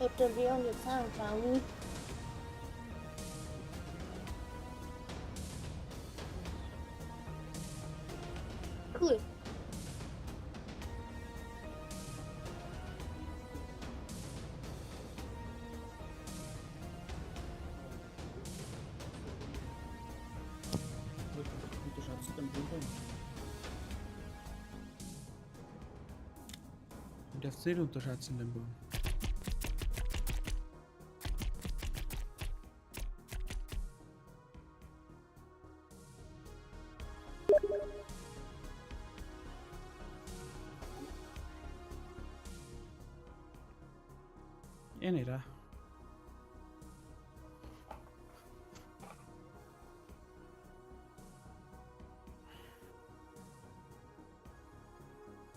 Ottovione Zahnfang. Cool. Du darfst nicht unterschätzen, den Baum. Nicht, da.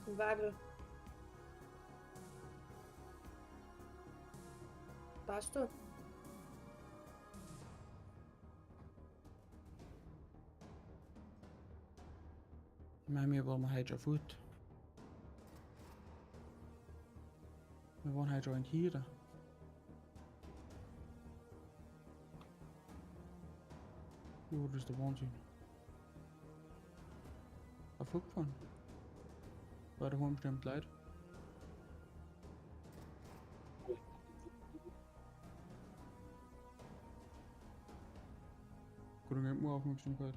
Warte. Passt du? Ich meine, wir waren heute schon fort. Wir waren heute schon in Chira. Oh, das ist der Wahnsinn. Auf Rückfahren. Bei der bestimmt Leute. Gut, dann geht mir Aufmerksamkeit.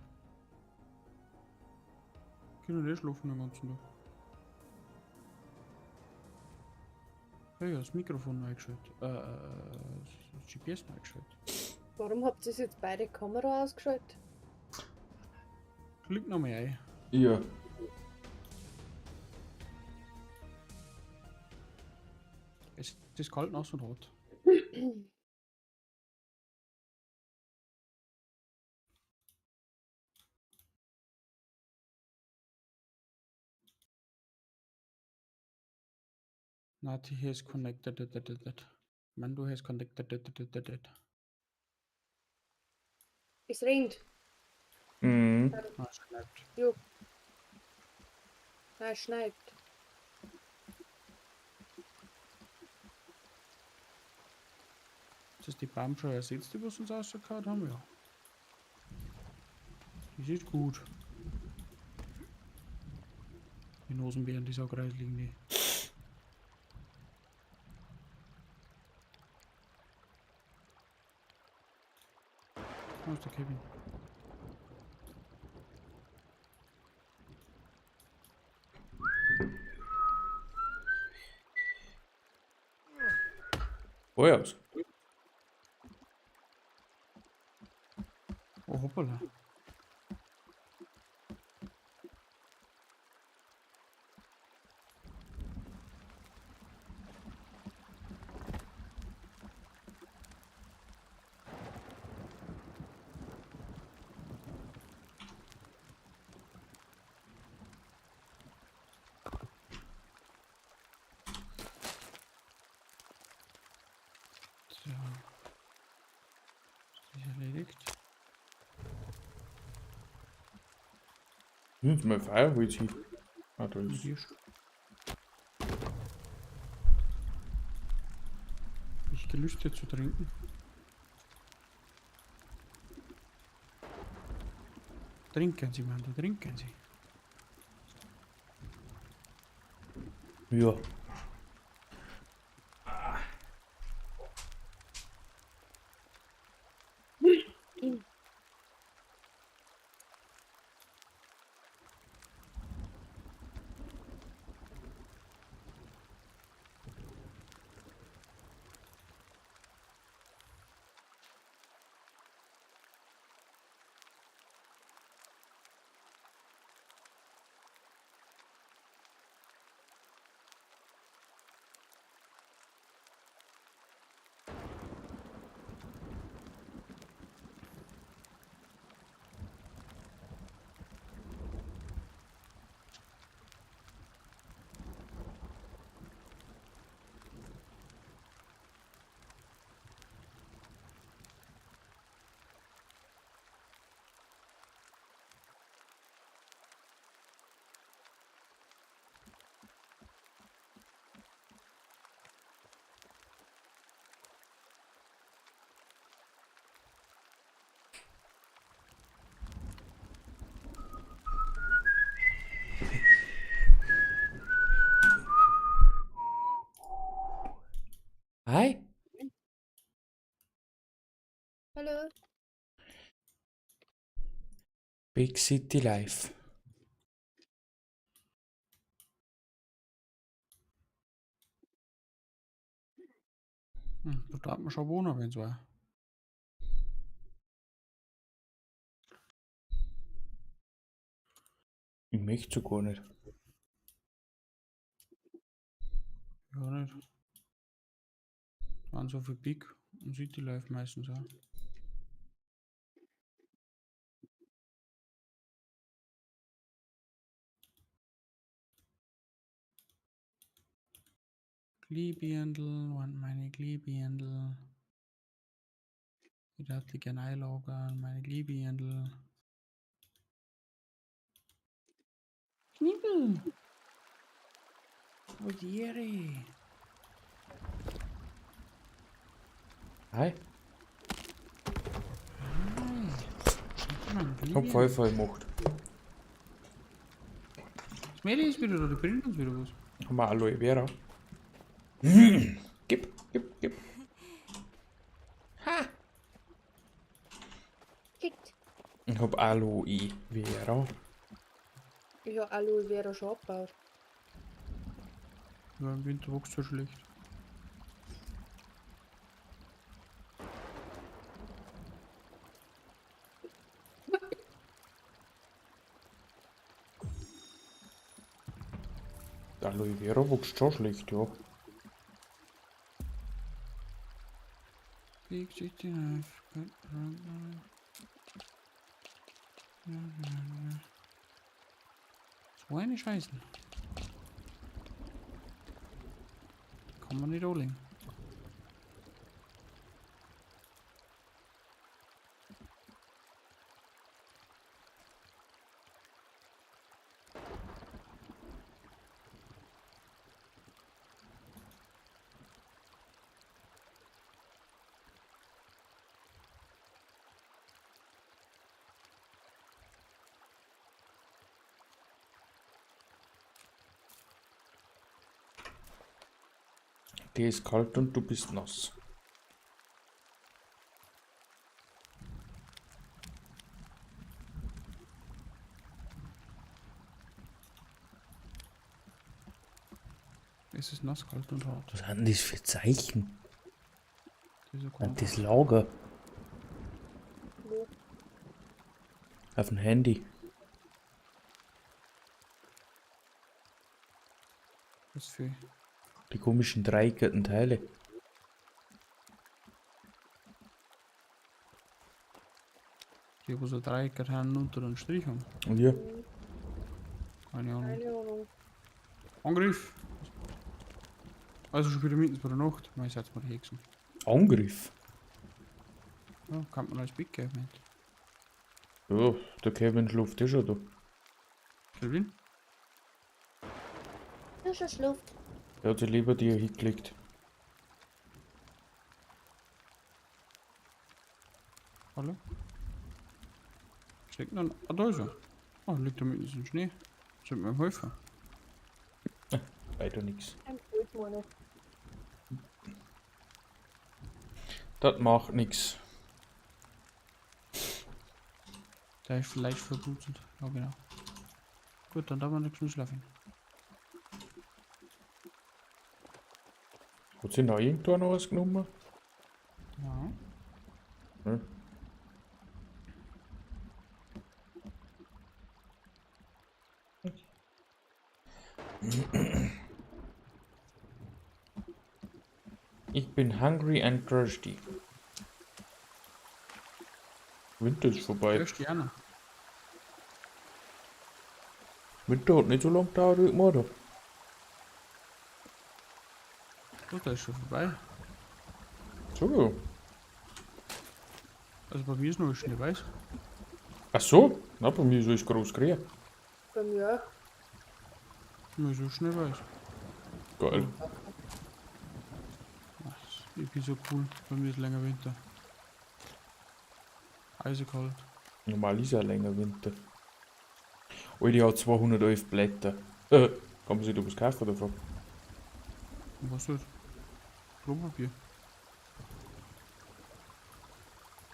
Können nicht schlafen den ganzen Tag. Hey, das Mikrofon eingeschaltet. Das GPS eingeschaltet. Warum habt ihr jetzt beide Kamera ausgeschaltet? Klick noch mal ein. Ja. Es ist kalt, nass und hart. Nati has connected. Mando has connected. Es regnet. Mhm. Ah, schreibt. Jo. Es schneit. Das ist die Baumschau ersetzt, die was uns rausgehört haben, ja. Das ist gut. Die Nosenbeeren, die so greis liegen, die. Wo ist der Kevin? Feuers. Oh, hoppala. So. Ist das erledigt? Jetzt mal Firewood hier. Ah, da ist. Hier. Ich gelüstet zu trinken. Trinken Sie, Mann, trinken Sie. Ja. Hi. Hallo? Big City Life. Da darf man schon wohnen, wenn es war. Ich möchte so gar nicht. Ja, nicht. Waren so viel Big und City Life meistens auch. Glühbirndl, want meine Glühbirndl. Ich darf die gerne einloggen, meine Glühbirndl. Knibbel! Oh Jerry! Hi. Mann, Ich hab Pfeife gemacht. Das Mädel ist wieder da, die bringt uns wieder was. Haben wir Aloe Vera? Gib. Kickt. Ich hab Aloe Vera. Ich habe Aloe Vera schon abgebaut. Ja, im Winter wächst so schlecht. Aloe Vera wächst schon schlecht, ja. Big City Life. So eine Scheiße. Kann man nicht anlegen. Die ist kalt und du bist nass. Es ist nass, kalt und hart. Was hat denn das für Zeichen? Das ist ja Und cool. das Lager Wo? auf dem Handy. Was für. Die komischen dreieckigen Teile. Die, wo so Dreiecke haben unter einen Strich haben. Und hier, Keine Ahnung. Keine Ahnung. Angriff! Also schon wieder mitten bei der Nacht. Mal jetzt mal die Hexen. Angriff. Ja, kann man als Big geben. Ja, der Kevin schläft eh schon da. Kelvin? Du schon schluft. Er hat sich lieber dir hingelegt. Hallo? Steckt noch. Ah, da ist er. Ah, liegt da mitten im Schnee. Sollte mir helfen. Weiter nix. Ein Blödmann. Das macht nix. Der ist vielleicht verblutet. Ja, genau. Gut, dann darf man nichts mehr schlafen. Hat sie noch irgendwo noch was genommen? Ja. Hm. Ich bin hungry and thirsty. Winter ist vorbei. Erst die Anna. Winter hat nicht so lange gedauert wie morgen. Gut, der ist schon vorbei. So. Also bei mir ist noch Schnee weiß. Ach so? Na, bei mir ist alles groß grün. Bei mir auch. Bei mir ist auch Schnee weiß. Geil. Ach, ich bin so cool. Bei mir ist länger Winter. Eisekalt. Normal ist ja länger Winter. Oh, die hat 211 Blätter. Kann man sich da was kaufen davon? Und was ist? Klopapier.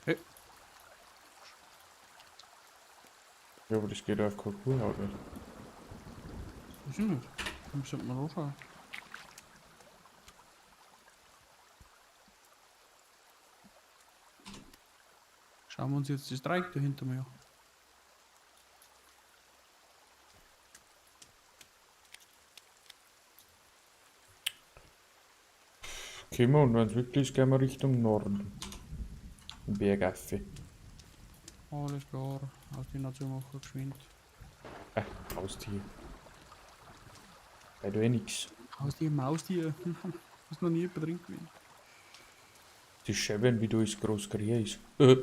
Hey, Ja, aber das geht auf keine Kuhhaut nicht. weiß ich nicht. Dann sollte man anschauen. Schauen wir uns jetzt das Dreieck da hinter mir an. Gehen wir und wenn es wirklich ist, gehen wir Richtung Norden. Im Bergaffe. Alles klar, aus die Nation machen geschwind. Haustier. Bei du eh nix. Haustier, Maustier. Ist noch nie jemand drin gewesen. Das ist schön, wie du es groß kriegst. Ja,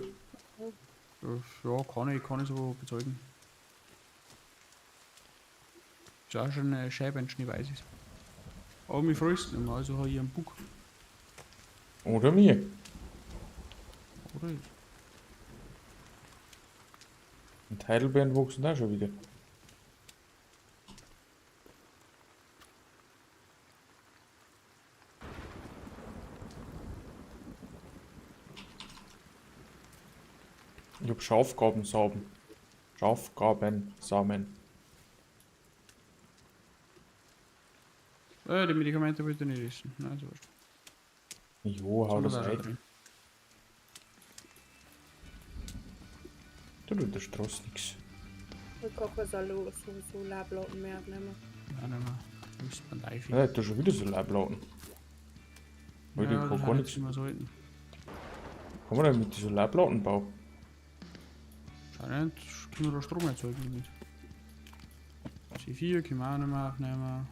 kann ich so bezeugen. Ist auch schon eine Scheibe, wenn es nicht weiß ist. Aber mich frisst nicht mehr, also habe ich einen Bug. Oder mir. Oder? Und Heidelbeeren wachsen auch schon wieder. Ich hab Schafgabensamen. Schafgabensamen. Die Medikamente wollte ich nicht essen. Nein, so was. Jo, hau das rein. Du tut der Straße nix. Ich kann kein so Lebladen mehr nehmen. Nein, nein, nein. Du bist beim Teufel. Ja, du schon wieder so Leibladen. Weil Ja, die das kann gar ist nichts. immer so halten. Kann man denn mit diesem Leibladen bauen? Schau nicht, können wir da Strom erzeugen mit. C4 können wir auch nicht mehr aufnehmen.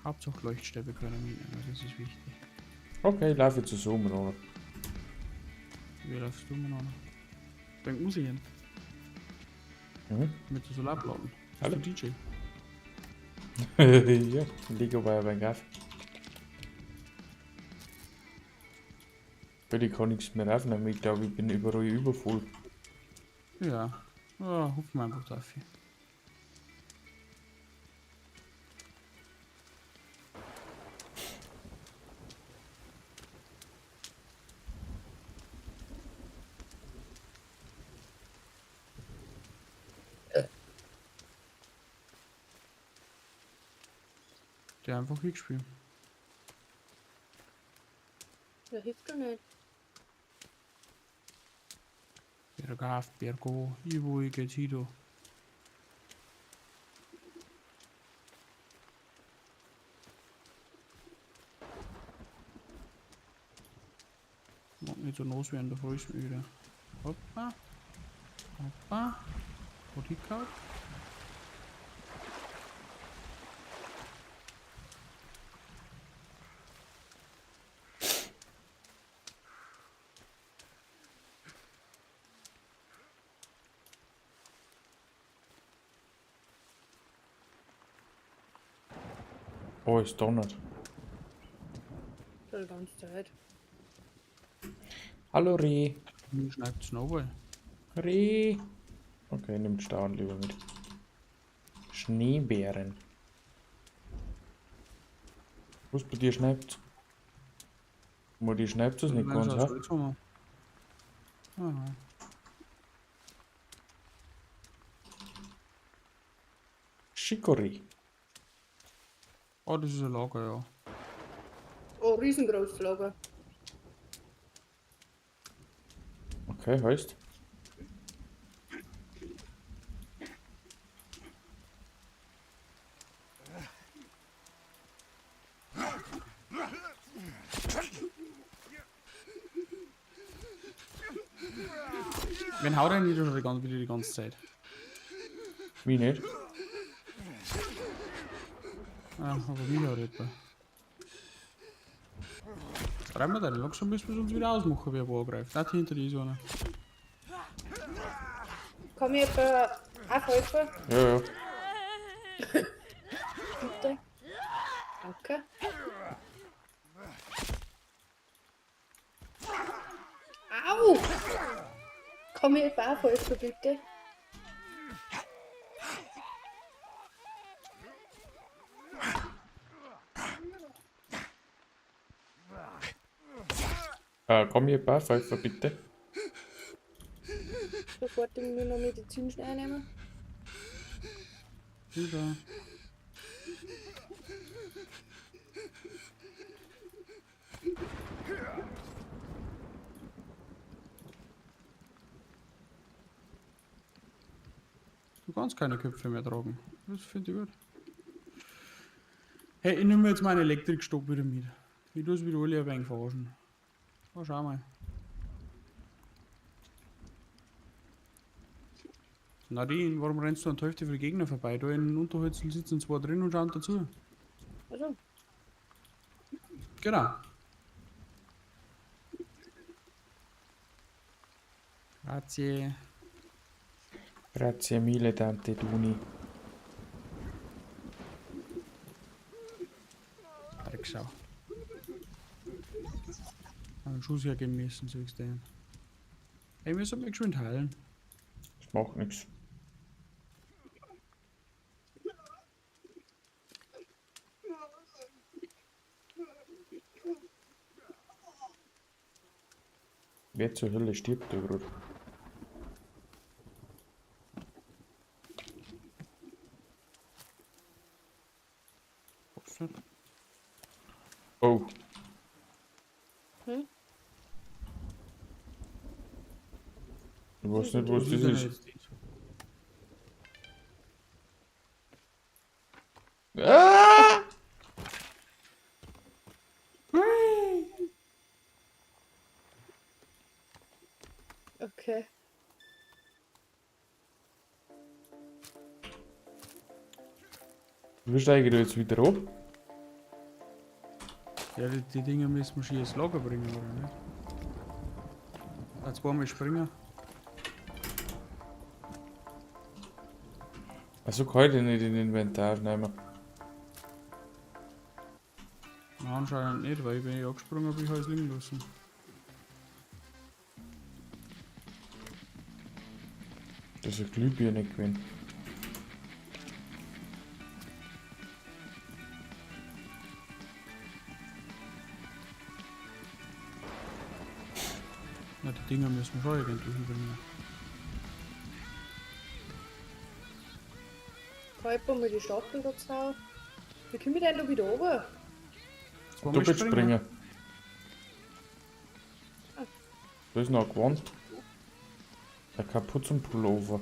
Hauptsache Leuchtstäbe können wir mitnehmen, das ist wichtig. Okay, ich laufe jetzt zusammen, oder? Wie läufst du miteinander? Beim Museen. Mhm. Mit der Solarplatten. Das Hallo. ist der DJ. Ja, liege bei beim Kaffee. Weil ich kann nichts mehr aufnehmen, ich glaube, ich bin überall übervoll. Ja. Ja, hoffen wir einfach dafür. Der einfach hingespielt. Das hilft doch nicht. Bergaf, Bergo, Ivo, Getito. Mag nicht so los werden, da freue ich mich wieder. Hoppa. Hoppa. Bodycard. Oh, es donnert. Die ganze Zeit. Hallo Reh. Mir schneidet Snowball. Reh. Okay, nimm Stahl lieber mit. Schneebären. Was bei dir schneibt? Mal die schneibt es nicht ganz, ha? Aha. Chicory. Oh, das ist ein Lager, ja. Oh, riesengroßes Lager. Okay, heißt. Wen haut er nieder schon wieder die ganze Zeit? Wie nicht? Ah, aber mich auch etwa. Treiben wir da, langsam müssen wir uns wieder ausmachen, wer wo angreift. Nicht hinter die Sonne. Kann mir etwa auch helfen? Ja, ja. Bitte. Danke. Au! Kann mir etwa auch helfen, bitte? Kann mir ein paar Pfeifer bitte? Sofort irgendwie noch Medizin schnell nehmen. Wieder. Du kannst keine Köpfe mehr tragen. Das finde ich gut. Hey, ich nehme jetzt meinen Elektrikstock wieder mit. Ich tue es wieder alle ein wenig verarschen. Oh, schau mal. Nadine, warum rennst du an der Hälfte für die Gegner vorbei? Da in den Unterhölzeln sitzen zwei drin und schauen dazu. Also, Genau. Grazie. Grazie mille, Tante Duni. Drecksau. Einen Schuss hergeben müssen, sagst du. Hey, wir sollten mich geschwind heilen. Das macht nichts. Wer zur Hölle stirbt da gerade? Hab's nicht. Oh, hm? ich weiß nicht, Was was das ist denn ist. jetzt das? Ah! Okay. Wie steige ich da jetzt wieder ab? Ja, die Dinger müssen wir schon ins Lager bringen, oder nicht? Zweimal springen. Also kann ich den nicht in den Inventar nehmen. Na, anscheinend nicht, weil wenn ich angesprungen habe, ich alles liegen lassen. Das ist eine Glühbirne gewesen. Na, die Dinger müssen wir schon irgendwie übernehmen. Halt mal die Stapel da drauf. Wie komme ich denn da wieder runter? Du willst springen. Da ist noch ein Gewand. Ein Kapuzenpullover.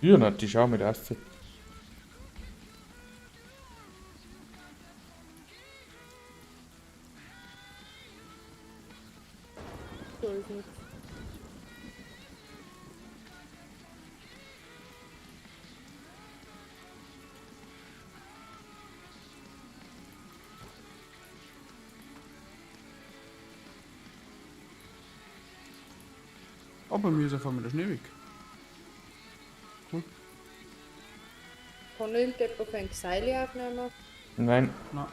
Ja, na, die schau mit auf. Da ist nichts. Aber mir ist auf einmal der Schnee weg. Kann ich etwa ein Seil aufnehmen? Nein, Na,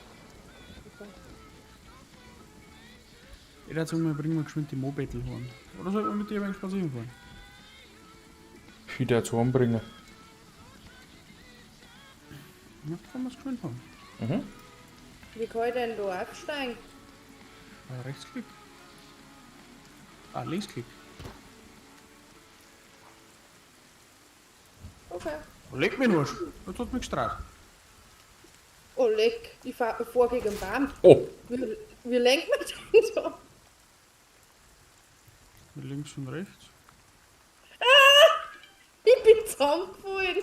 Okay. ich würde sagen, wir bringen geschwind die Mobettel heim. Oder sollten wir mit dir ein wenig spazieren fahren? ich darf es heimbringen. Ja, kann man es geschwind fahren. Mhm. Wie kann ich denn da aufsteigen? Rechtsklick. Linksklick. Okay. Leg mich nur. Das hat mich gestreift. Oh, leck, ich fahr gegen den Baum. Oh, Wie lenkt man denn so? Mit links und rechts. Ich bin zusammengefallen.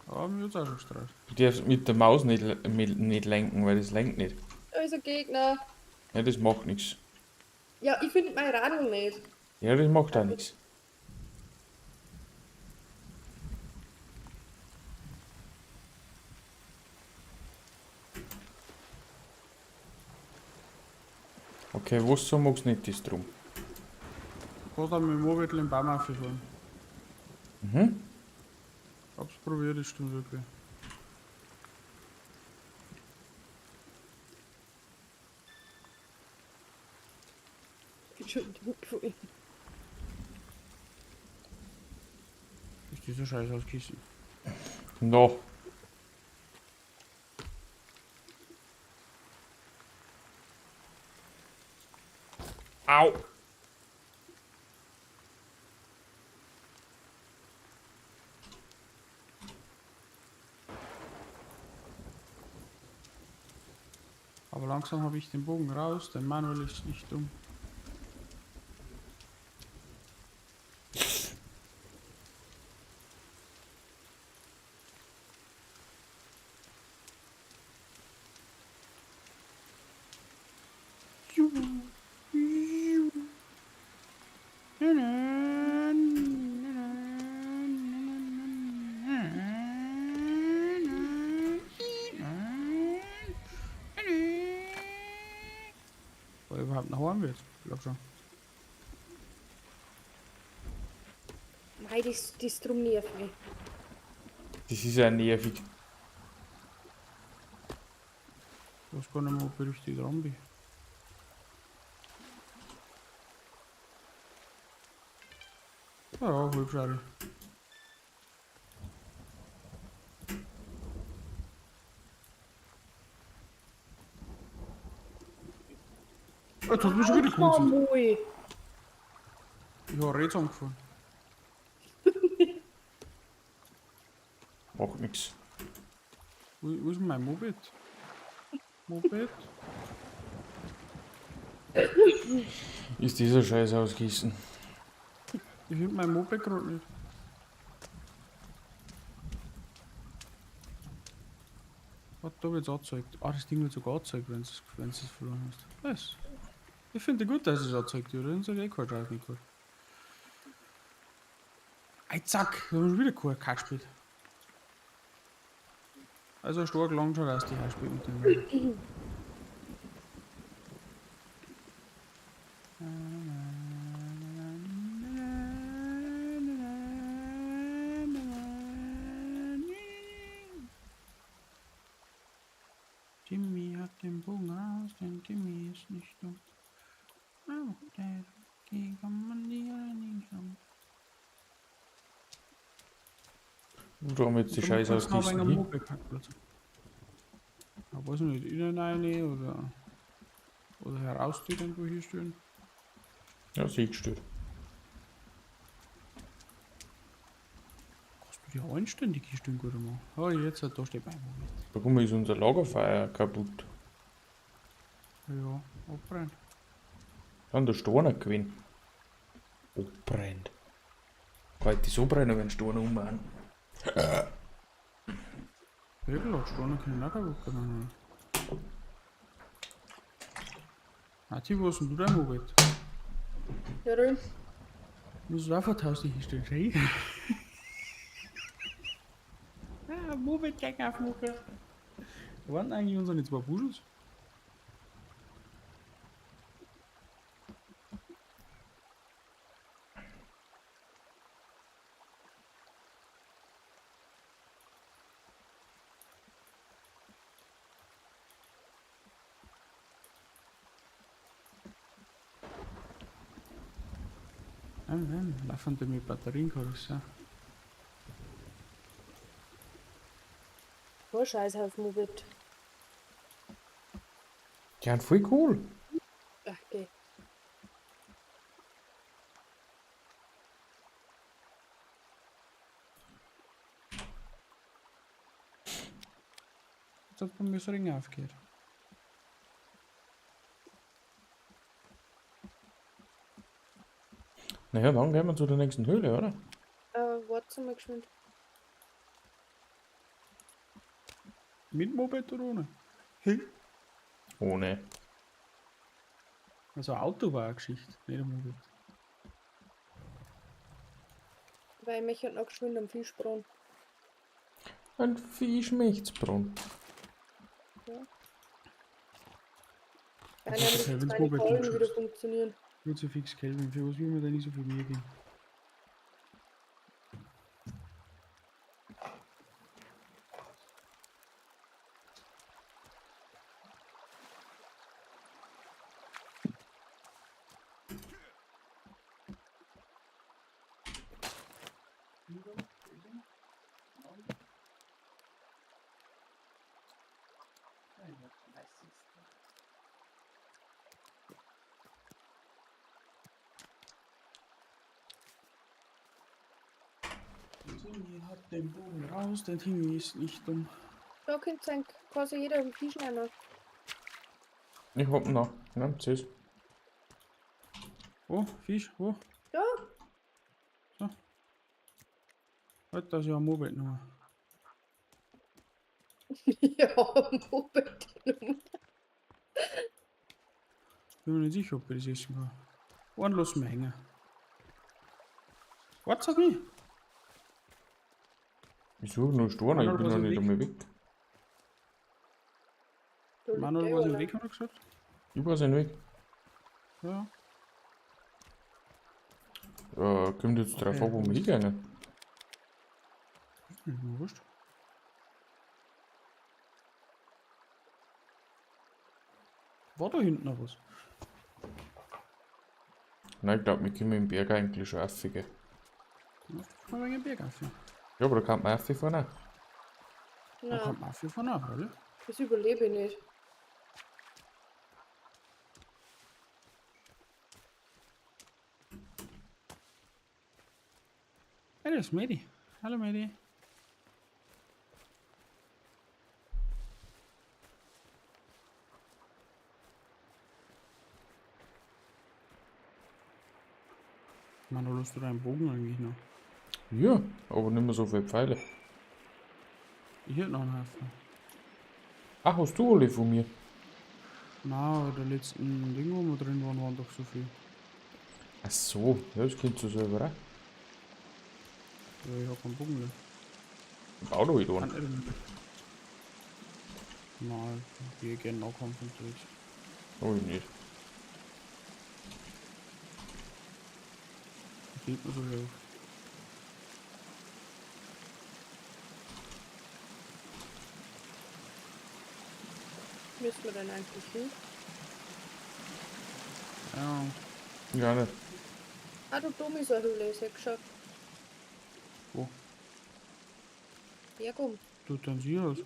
Aber mir hat es auch schon gestreift. du darfst mit der Maus nicht lenken, weil das lenkt nicht. Da ist ein Gegner. Ja, das macht nichts. Ja, ich finde mein Radl nicht. Ja, das macht auch nichts. Okay, was so magst du nicht, ist drum. Du kannst auch mit dem Mobettel im Baum auffahren. Mhm. Hab's probiert, das stimmt wirklich. Ich bin schon gefallen. Dieser Scheiß auskissen. No. Au! Aber langsam habe ich den Bogen raus, denn Manuel ist nicht dumm. Wo er überhaupt nach Hause wird, glaub schon. Nein, das ist drum nervig. Das ist ja nervig. Ich weiß gar nicht mehr, ob ich richtig dran bin. Ja, Halbschade. Jetzt hat mich schon wieder gekunzt. Mui. Ich habe Rätsel angefahren. Macht nix. Wo ist mein Moped? Moped? Ist dieser Scheiß ausgießen. Ich finde mein Moped gerade nicht. Was da wird angezeigt? Ah, das Ding wird sogar angezeigt, wenn es verloren hast. Was? Ich finde gut, dass es anzeigt wird. Dann sage ich kein Scheiß nicht gut. Ey, zack, da haben wir schon wieder kein Cut gespielt. Also stark lang schon, dass die hier spielt mit dem. Jimmy hat den Bogen raus, denn Jimmy ist nicht dumm. Oh, der kann man die nicht haben. Warum jetzt die Scheiß ausgießen? Aber weiß nicht, innen eine oder heraus die irgendwo hier stehen. Ja, siehst du. Kannst du die anständig hier stehen gut machen? Oh, jetzt da steht mein Moment. Warum ist unser Lagerfeuer kaputt? Ja, abbrennt. Dann der Steiner gewinnt. Abbrennt. Kann ich so brennen, wenn Steine ummachen? Wirklich, Steine können auch kaputt gehen. Mati, wo ist denn du dein Moped? Ja, dann. Muss du auch vor Haus hier stehen, hey? Ah, Moped gegen auf Moped. Wo waren eigentlich unsere zwei Buschels? Laufende mit Batterienkarussell. Oh, Scheiße auf Moped. Die sind voll cool. Ach, geh. Jetzt hat bei mir das Ring aufgehört. Naja, dann gehen wir zu der nächsten Höhle, oder? Warte mal geschwind. Mit Moped oder ohne? Hey. Ohne. Also ein Auto war eine Geschichte, nicht ein Moped. Weil ich möchte noch geschwind am Fischbrunn. Ein Fischmechtsbrunn. Ja. Das Weil ist nämlich okay, wenn's meine Moped Kolben gut wieder schützt. funktionieren. Nicht so fix Kelvin, für was will man da nicht so viel mehr geben? Tingy hat den Bogen raus, der Tingy ist nicht dumm. Da könnte sein, kann sich jeder einen Fisch nehmen. Ich hab ihn noch. Ja, siehst. Oh, Fisch, oh. Ja, So. Halt, das ist ja ein Moped noch. ja, Moped. Bin mir nicht sicher, ob wir das essen kann. Und lassen wir hängen. Was, sag ich? Wieso? Nur Storno, ich Manuel, bin was noch ist nicht weg? einmal weg. Manuel, was im Weg, hat er gesagt? Ich war sein Weg. Ja. Kommt jetzt drauf Okay, an, wo wir wurscht. hingehen. Mir wurscht. War da hinten noch was? Nein, ich glaube, wir können im Berg eigentlich schon aufgehen. Ja, mal wegen dem Berg auf. Ja, aber da kann man auffahren. Da Nein, kommt man auf von nach, oder? das überlebe ich nicht. Hey, das ist Medi. Hallo Medi. Manuel, hast du deinen Bogen eigentlich noch? Ja, aber nicht mehr so viele Pfeile. Ich hätte noch einen Haufen. Ach, hast du alle von mir? Na, der letzten Ding, wo wir drin waren doch so viel. Ach so, ja, das kennst du selber auch. Ja, ich hab keinen Bogen mehr. Bau doch wieder Kann einen. ich nicht. Nein, ich gehe gerne Nahkampf unterwegs. Oh, ich nicht. Das sieht man so viel. Müssen wir dann eigentlich hin? Ja, Ja, nicht. Ah, du dumm ist eine Höhle, ich hab geschaut. wo? Ja, komm. Tut dann sie aus.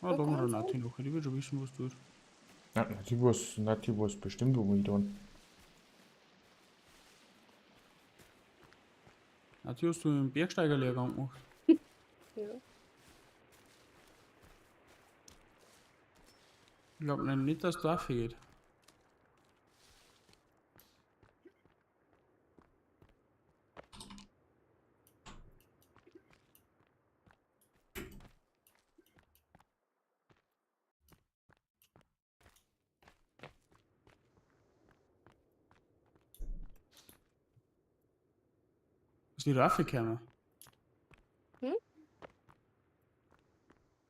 Ah, Da da haben wir kannst dann du. Nati noch. Die wird schon wissen, was tut. Die weiß bestimmt, wo wir tun. Nati, hast du einen Bergsteigerlehrgang gemacht? Ja. Ich glaube nicht, dass da geht. Ist die Raffe gekommen? Hm?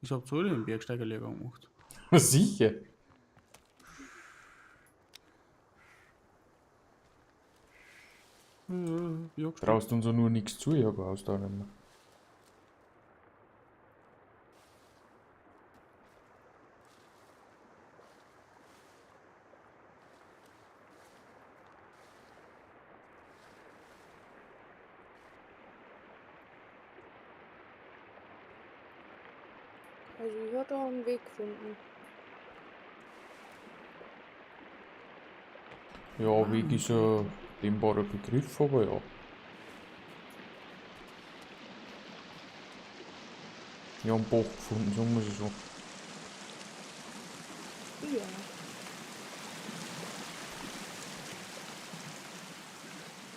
Ich hab so den Bergsteigerlehrgang gemacht. Sicher. Ja, Traust uns ja nur nichts zu, ich habe aus da nicht mehr. Also ich habe da einen Weg gefunden. Ja, Weg ist ja dehnbarer Begriff, aber ja. Ja, einen Bach gefunden, sagen wir es so. Ja.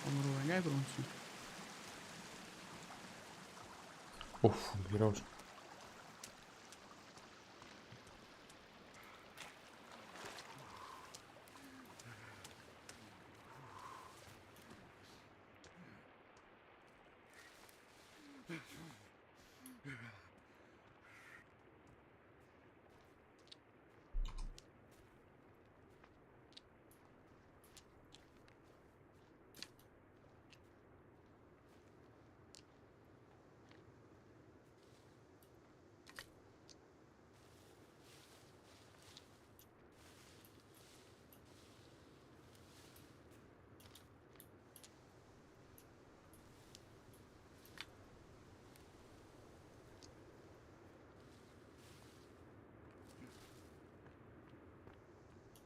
Haben wir da einen Geibrunzen? Oh, von hier aus.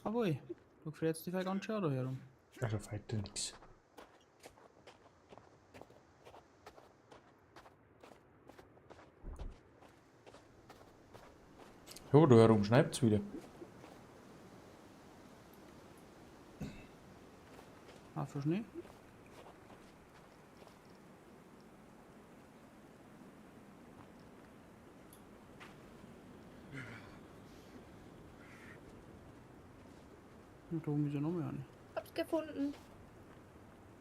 Jawohl, du gefährst dich ganz schön da herum. Ja, da fällt ja nichts. Oh, da herum schneit es wieder. Für Schnee. Und da oben ist ja noch mehr an. Hab's gefunden.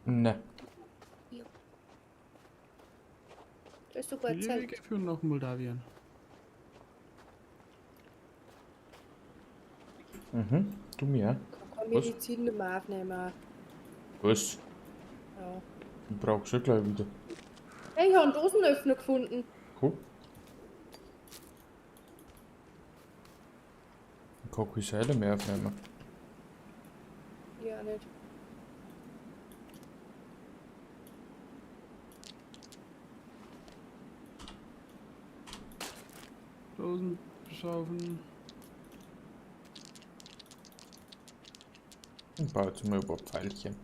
Ne. Da ist sogar ein Viele Zelt. Wege führen nach Moldawien. Mhm. Du mir. Kann Was? Medizin nicht mehr aufnehmen. Was? Ja. Ich brauch's ja gleich wieder. Hey, ich habe einen Dosenöffner gefunden. Cool. Ich kann keine Seile mehr aufnehmen. Ja, nicht. Dosen besaufen. Ich baue jetzt mal über Pfeilchen.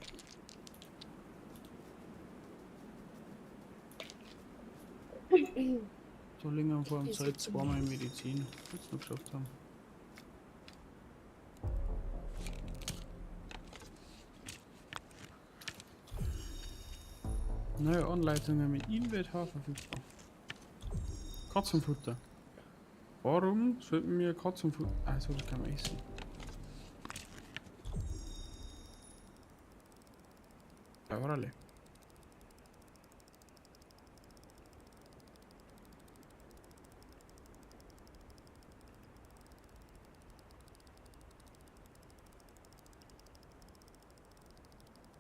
So länger vor dem Ist Zeit jetzt zweimal in Medizin. Jetzt noch geschafft haben. Neue Anleitungen mit InVH verfügbar. Katzenfutter. Warum sollten wir Katzenfutter... Ah, so, das kann man essen. Ja, war alle.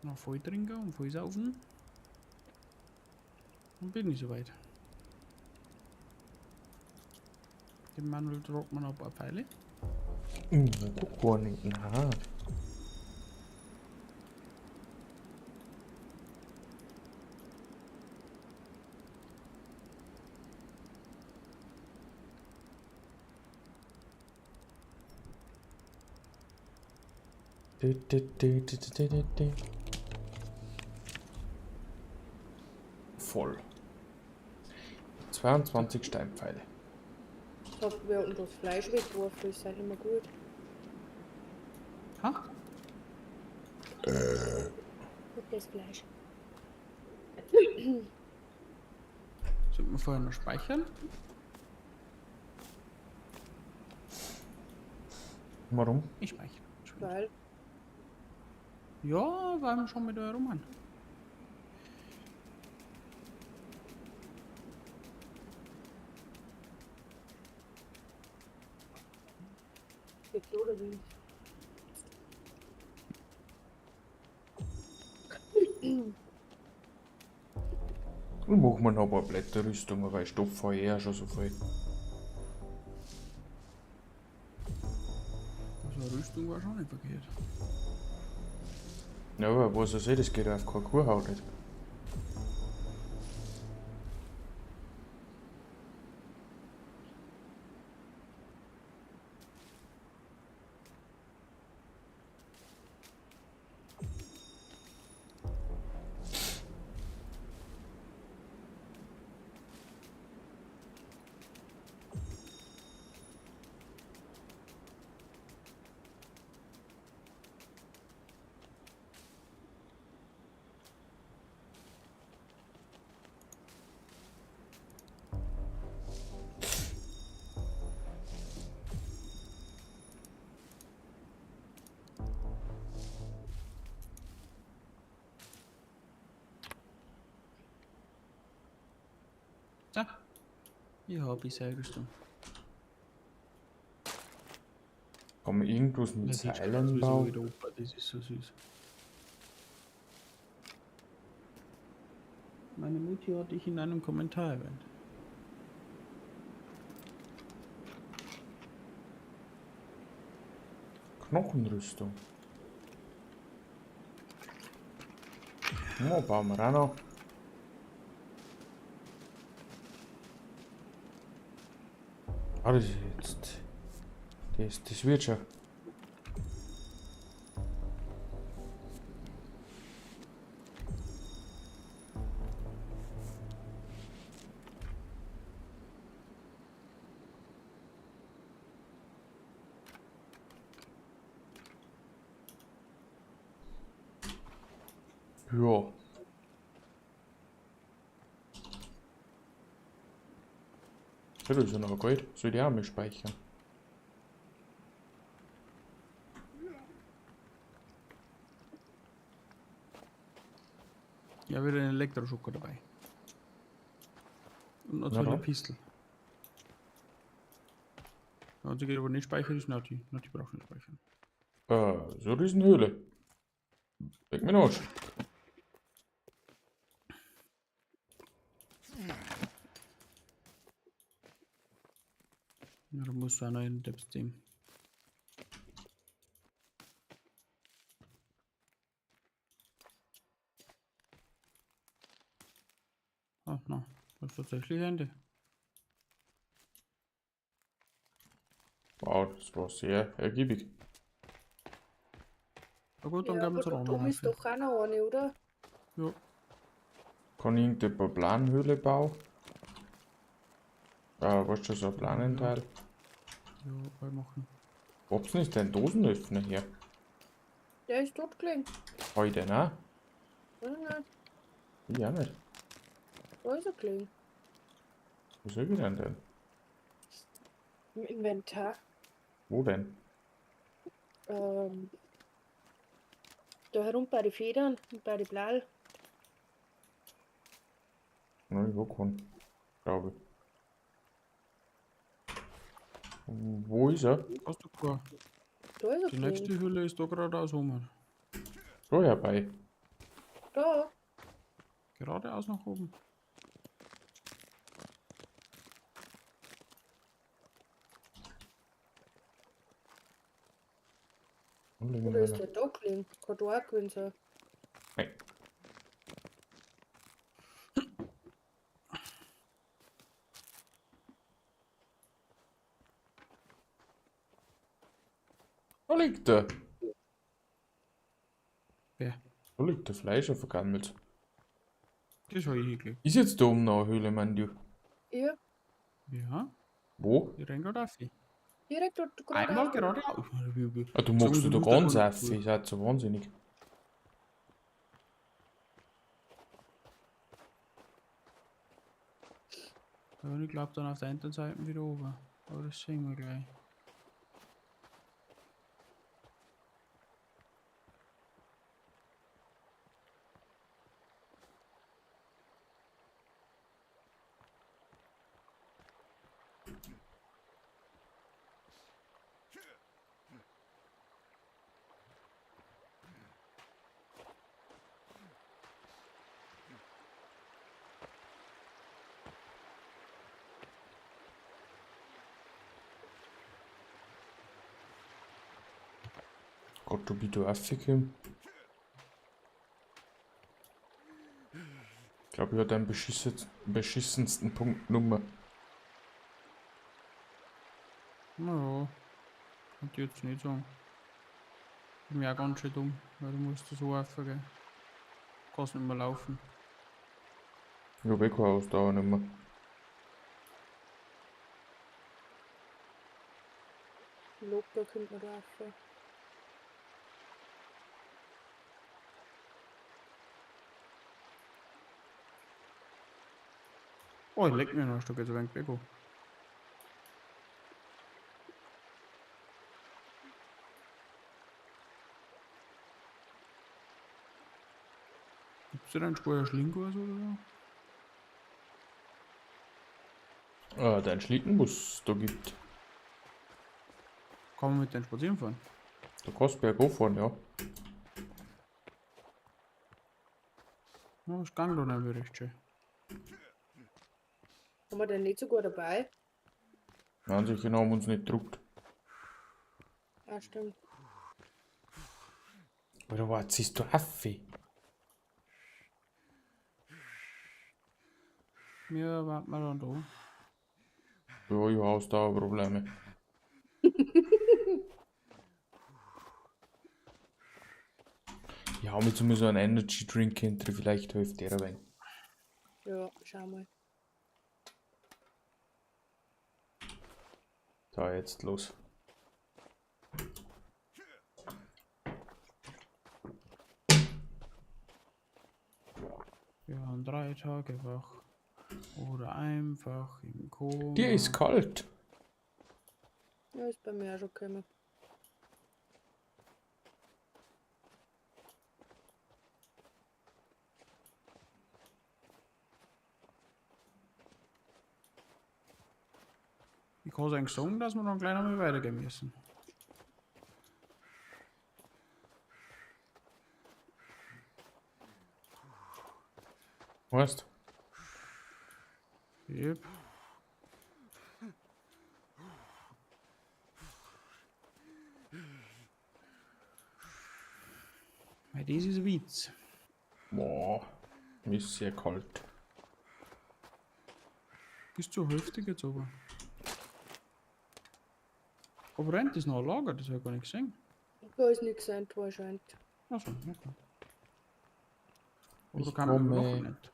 Noch voll trinken und voll saufen. Und bin ich soweit. Dem Manuel droppt man noch ein paar Pfeile. Guck gar nicht. Na. Voll. 22 Steinpfeile. Ich hab wir unter das Fleisch weggeworfen, ist halt immer gut. Ha? Mit das Fleisch. Sollten wir vorher noch speichern? Warum? Ich speichere. Weil, Ja, weil wir schon mit der rum an. jetzt so oder wie? Und machen wir noch ein paar Blätterrüstungen, weil Stoff habe ich ja schon so viel. Also eine Rüstung war schon nicht verkehrt. Ja, aber was ich sehe, das geht auf keine Kuhhaut nicht. Ja, ich habe eine Rüstung. Kann man irgendwas mit Das sieht Seilen sowieso bauen? wieder Opa, das ist so süß. Meine Mutti hatte ich in einem Kommentar erwähnt. Knochenrüstung. Ja, bauen wir auch noch. Ah, das ist jetzt. Das wird schon. Ja. Ja, das ist ja noch gut. Soll ich auch mal speichern? Ja, wieder ein Elektroschocker dabei. Und Na natürlich eine dann. Pistole. Ja, und sie geht aber nicht speichern, ist Naughty. Naughty braucht nicht speichern. So eine Riesenhöhle. Leg mir aus. Ja, da musst du auch noch in den Team. Ah, na, das ist tatsächlich Ende. Wow, das war sehr ergiebig. Na gut, dann Ja, gehen wir aber zur da anderen oben ist Hälfte. doch auch noch eine, oder? Ja, Kann ich irgendeine Planhöhle bauen? Was ist so ein Planenteil? ja, bei machen. Hab's nicht den Dosenöffner hier? Der ist tot gelegen. Heute, ne? Nein, nein, Ich auch nicht. da ist er gelegen. Wo soll ich denn? Im Inventar. Wo denn? Ähm, da herum bei den Federn und bei den Blall. Nein, wo kann? Glaube ich. Wo ist er? Hast du klar. Da ist er Die gelegen. nächste Hülle ist da geradeaus rum. So herbei. Da. Geradeaus nach oben. Oder ist der da gelegen? Kann da auch gewesen sein. Nein. Wo liegt er? Wer? Wo liegt der Fleisch vergammelt? Das habe ich hingelegt. Ist jetzt da oben noch eine Höhle, mein du? Ja, Ja, Wo? ich renn gerade auf. direkt dort Einmal geradeaus. geradeaus. Ah, du Sagen magst Sie, du da muss der ganz gar auf. nicht Ihr seid so wahnsinnig. Ja, ich glaube dann auf der einen Seite wieder oben. Aber das sehen wir gleich. Gott, du bist da aufgekommen. Ich glaube, ich habe den beschissensten Punkt Nummer. Naja, kann ich jetzt nicht sagen. Ich bin ja auch ganz schön dumm, weil du musst da so aufgehen. Kannst nicht mehr laufen. Ich habe eh keine Ausdauer nicht mehr. Locker kommt man da rauf. Oh, ich leg mir noch ein Stück jetzt ein wenig Bego. Gibt's da einen Spur Schlingkurs oder so? Dein Schlittenbus da gibt. Kann man mit denen spazieren fahren? Da kannst du bergauf fahren, ja. Ja, das gang doch nicht recht schön. Haben wir den nicht so gut dabei? Nein, sicher haben wir uns nicht gedruckt. Ah, stimmt. Oder was siehst du Affe? Ja, warten wir dann da. Ja, ich habe Ausdauerprobleme. Ich hau mir zumindest so einen Energy Drink hinter, vielleicht hilft der ein wenig. Ja, schau mal. Da, jetzt los. Gern 3 Tage wach. Oder einfach im Koma. Dir ist kalt. Ja, ist bei mir auch schon gekommen. Ich kann es eigentlich sagen, dass wir dann gleich nochmal weitergehen müssen. Weißt Yep. Weil das ist ein Witz. Boah, mir ist sehr kalt. Bis zur Hälfte geht's aber. Aber rennt das noch ein Lager? Das habe ich gar nicht gesehen. Da ist nichts sein, anscheinend. Achso, okay. Aber Ich da kann man komme- noch nicht.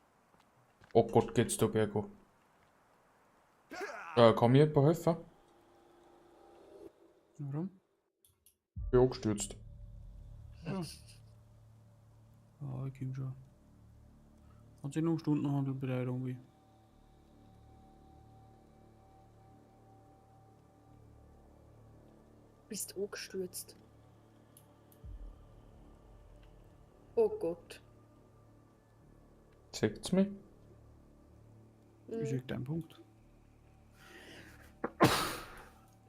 Oh Gott, geht's da bergo. Kann mir jemand helfen? Warum? Ich bin angestürzt. Ja. Ah, ich komm schon. Hat sich noch Stundenhandel bei der irgendwie. Bist angestürzt. Oh Gott. Seht's mich? Mhm. Ich sehe deinen Punkt.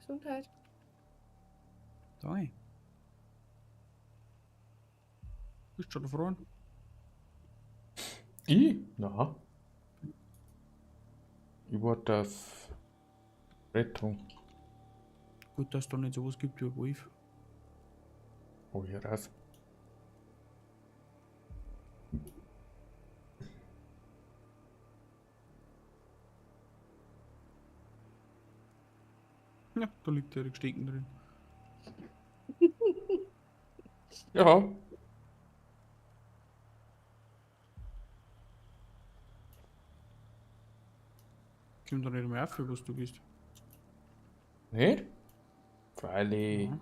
Gesundheit. Danke. Bist du schon erfroren? Ich? Na. Ich warte auf Rettung. Gut, dass es da nicht sowas gibt wie ein Wolf. Oh, hier rauf. Ja, da liegt der Stecken drin. Ja. Kommt da nicht mehr auf, was du bist. Nicht? Freilich. Ja.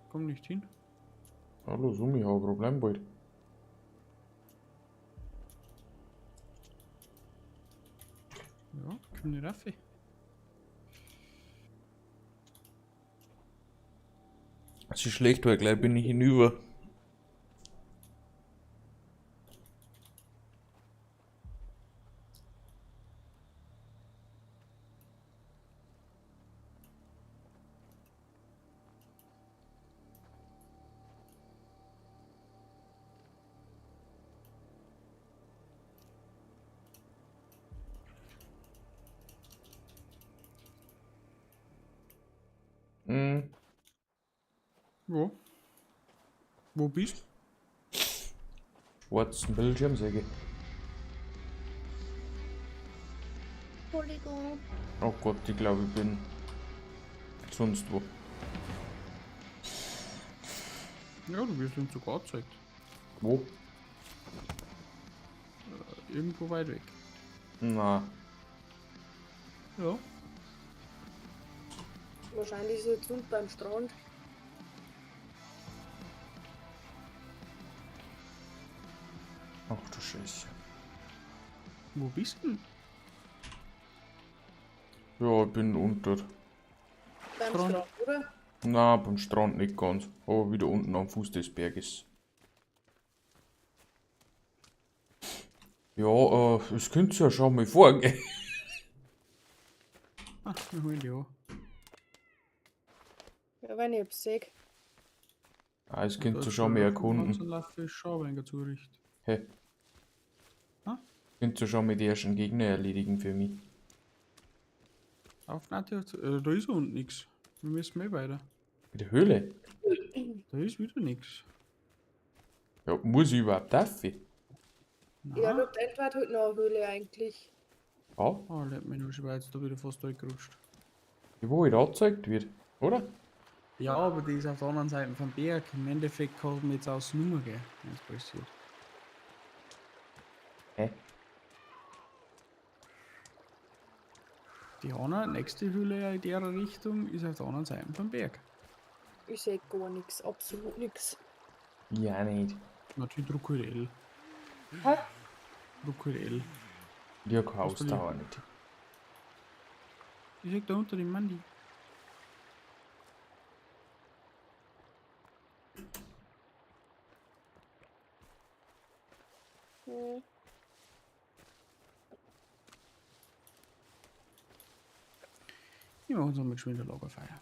Komm nicht hin. Hallo, Sumi, ich habe ein Problem bald. Ja, komm nicht auf. Es ist schlecht, weil gleich bin ich hinüber. Hm, Wo? Wo bist du? schwarzen Bildschirmsäge. Entschuldigung. Oh Gott, ich glaube, ich bin sonst wo. Ja, du wirst uns sogar gezeigt. Wo? Irgendwo weit weg. Na, Ja. Wahrscheinlich ist er jetzt unten beim Strand. ach du Scheiße. Wo bist du denn? Ja, ich bin unter. Beim Strand. Strand, oder? Na, beim Strand nicht ganz. Aber wieder unten am Fuß des Berges. Ja, es könnte ja schon mal vorgehen. Ah, wir holen die an. Ja, wenn ich es sehe. Ah, es Und könnte da ja ist schon mal der erkunden. Löffel, Laufe, Schauwenger zuricht. Hey. Ah? Könnte ja schon mal die ersten Gegner erledigen für mich. Auf, nein, da ist unten nichts. Wir müssen mehr weiter. In der Höhle? Da ist wieder nichts. Ja, muss ich überhaupt dafür? Ja, Nein. dort etwa halt noch eine Höhle eigentlich. Ja, Oh, lebt mir in der Schweiz da wieder fast durchgerutscht. die wo halt angezeigt wird, oder? Ja, aber die ist auf der anderen Seite vom Berg. Im Endeffekt kann man jetzt aus Nummer gehen, wenn es passiert. Hä? Die nächste Höhle in der Richtung ist auf der anderen Seite vom Berg. Ich sehe gar nichts, absolut nichts. Ja, nicht. Natürlich Druckerell. Hä? Ruckel. Ich hab keine Was soll ich? Ausdauer nicht. Ich sag da unter dem Mann die. Hm. Ich mach uns mal geschwind eine Lagerfeuer.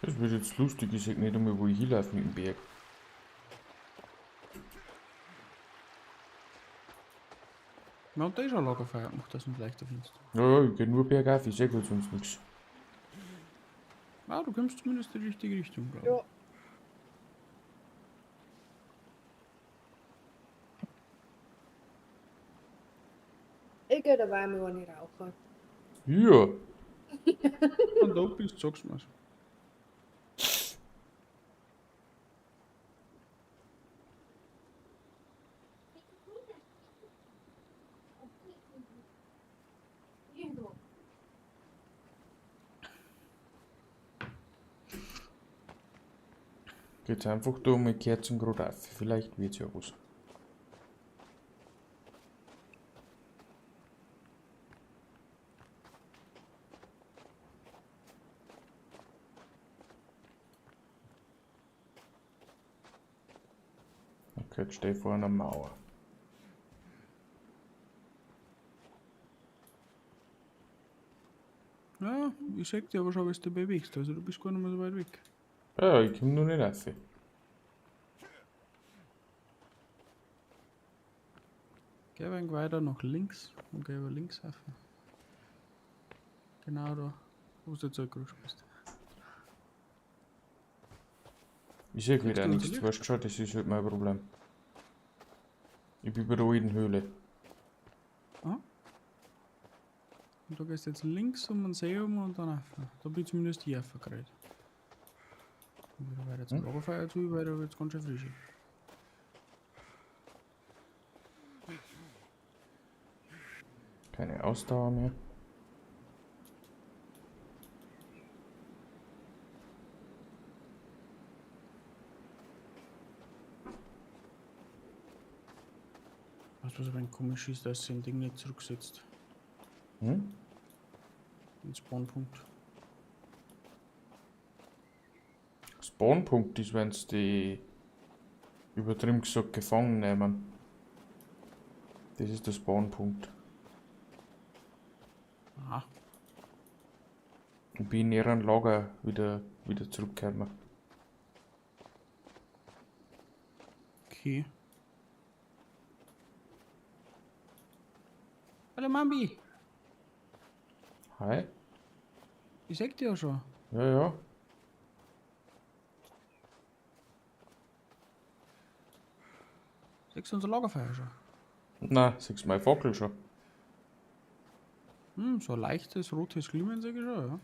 Das wird jetzt lustig, ich sag nicht einmal, wo ich hinlaufe mit dem Berg. Na, und da ist auch ein Lagerfeuer gemacht, dass du ihn leichter findest. Ja, ich geh nur bergauf, ich seh halt sonst nichts. Ah, du kommst zumindest in die richtige Richtung, glaube Ja. Ich geh dabei mal nicht rauchen. Ja, ich. Wenn du da bist, sagst du mir's. geht's einfach da um die Kerzen gerade auf. Vielleicht wird's ja was. Okay, jetzt steh ich vor einer Mauer. Ja, ich sag dir aber schon, was du bewegst. Also du bist gar nicht mehr so weit weg. Ja, ich komm noch nicht rauf. Geh ein wenig weiter nach links und geh über links auf. Genau da, wo du jetzt zurückgerutscht bist. Ich seh Kriegst wieder du nichts, unser weißt du schon, das ist halt mein Problem. Ich bin bei der alten Höhle. Ah. Und da gehst du jetzt links um den See um und dann auf. Da bin ich zumindest hier aufgerät. Und wieder weiter zum Lagerfeuer zu, weil da wird's ganz schön frisch. Keine Ausdauer mehr. Was aber ein komisch ist, dass sie ein Ding nicht zurücksetzt. Hm? Den Spawnpunkt. Spawnpunkt ist, wenn sie die, übertrieben gesagt, gefangen nehmen. Das ist der Spawnpunkt. Aha. Ich bin in ihren Lager wieder zurückgekommen. Okay. Hallo Mambi! Hi? Ich sag dir ja schon. Ja, ja. Sechst du unser Lagerfeuer schon? Na, siehst du meine Fackel schon? So ein leichtes rotes Glimmen sag ich schon, ja.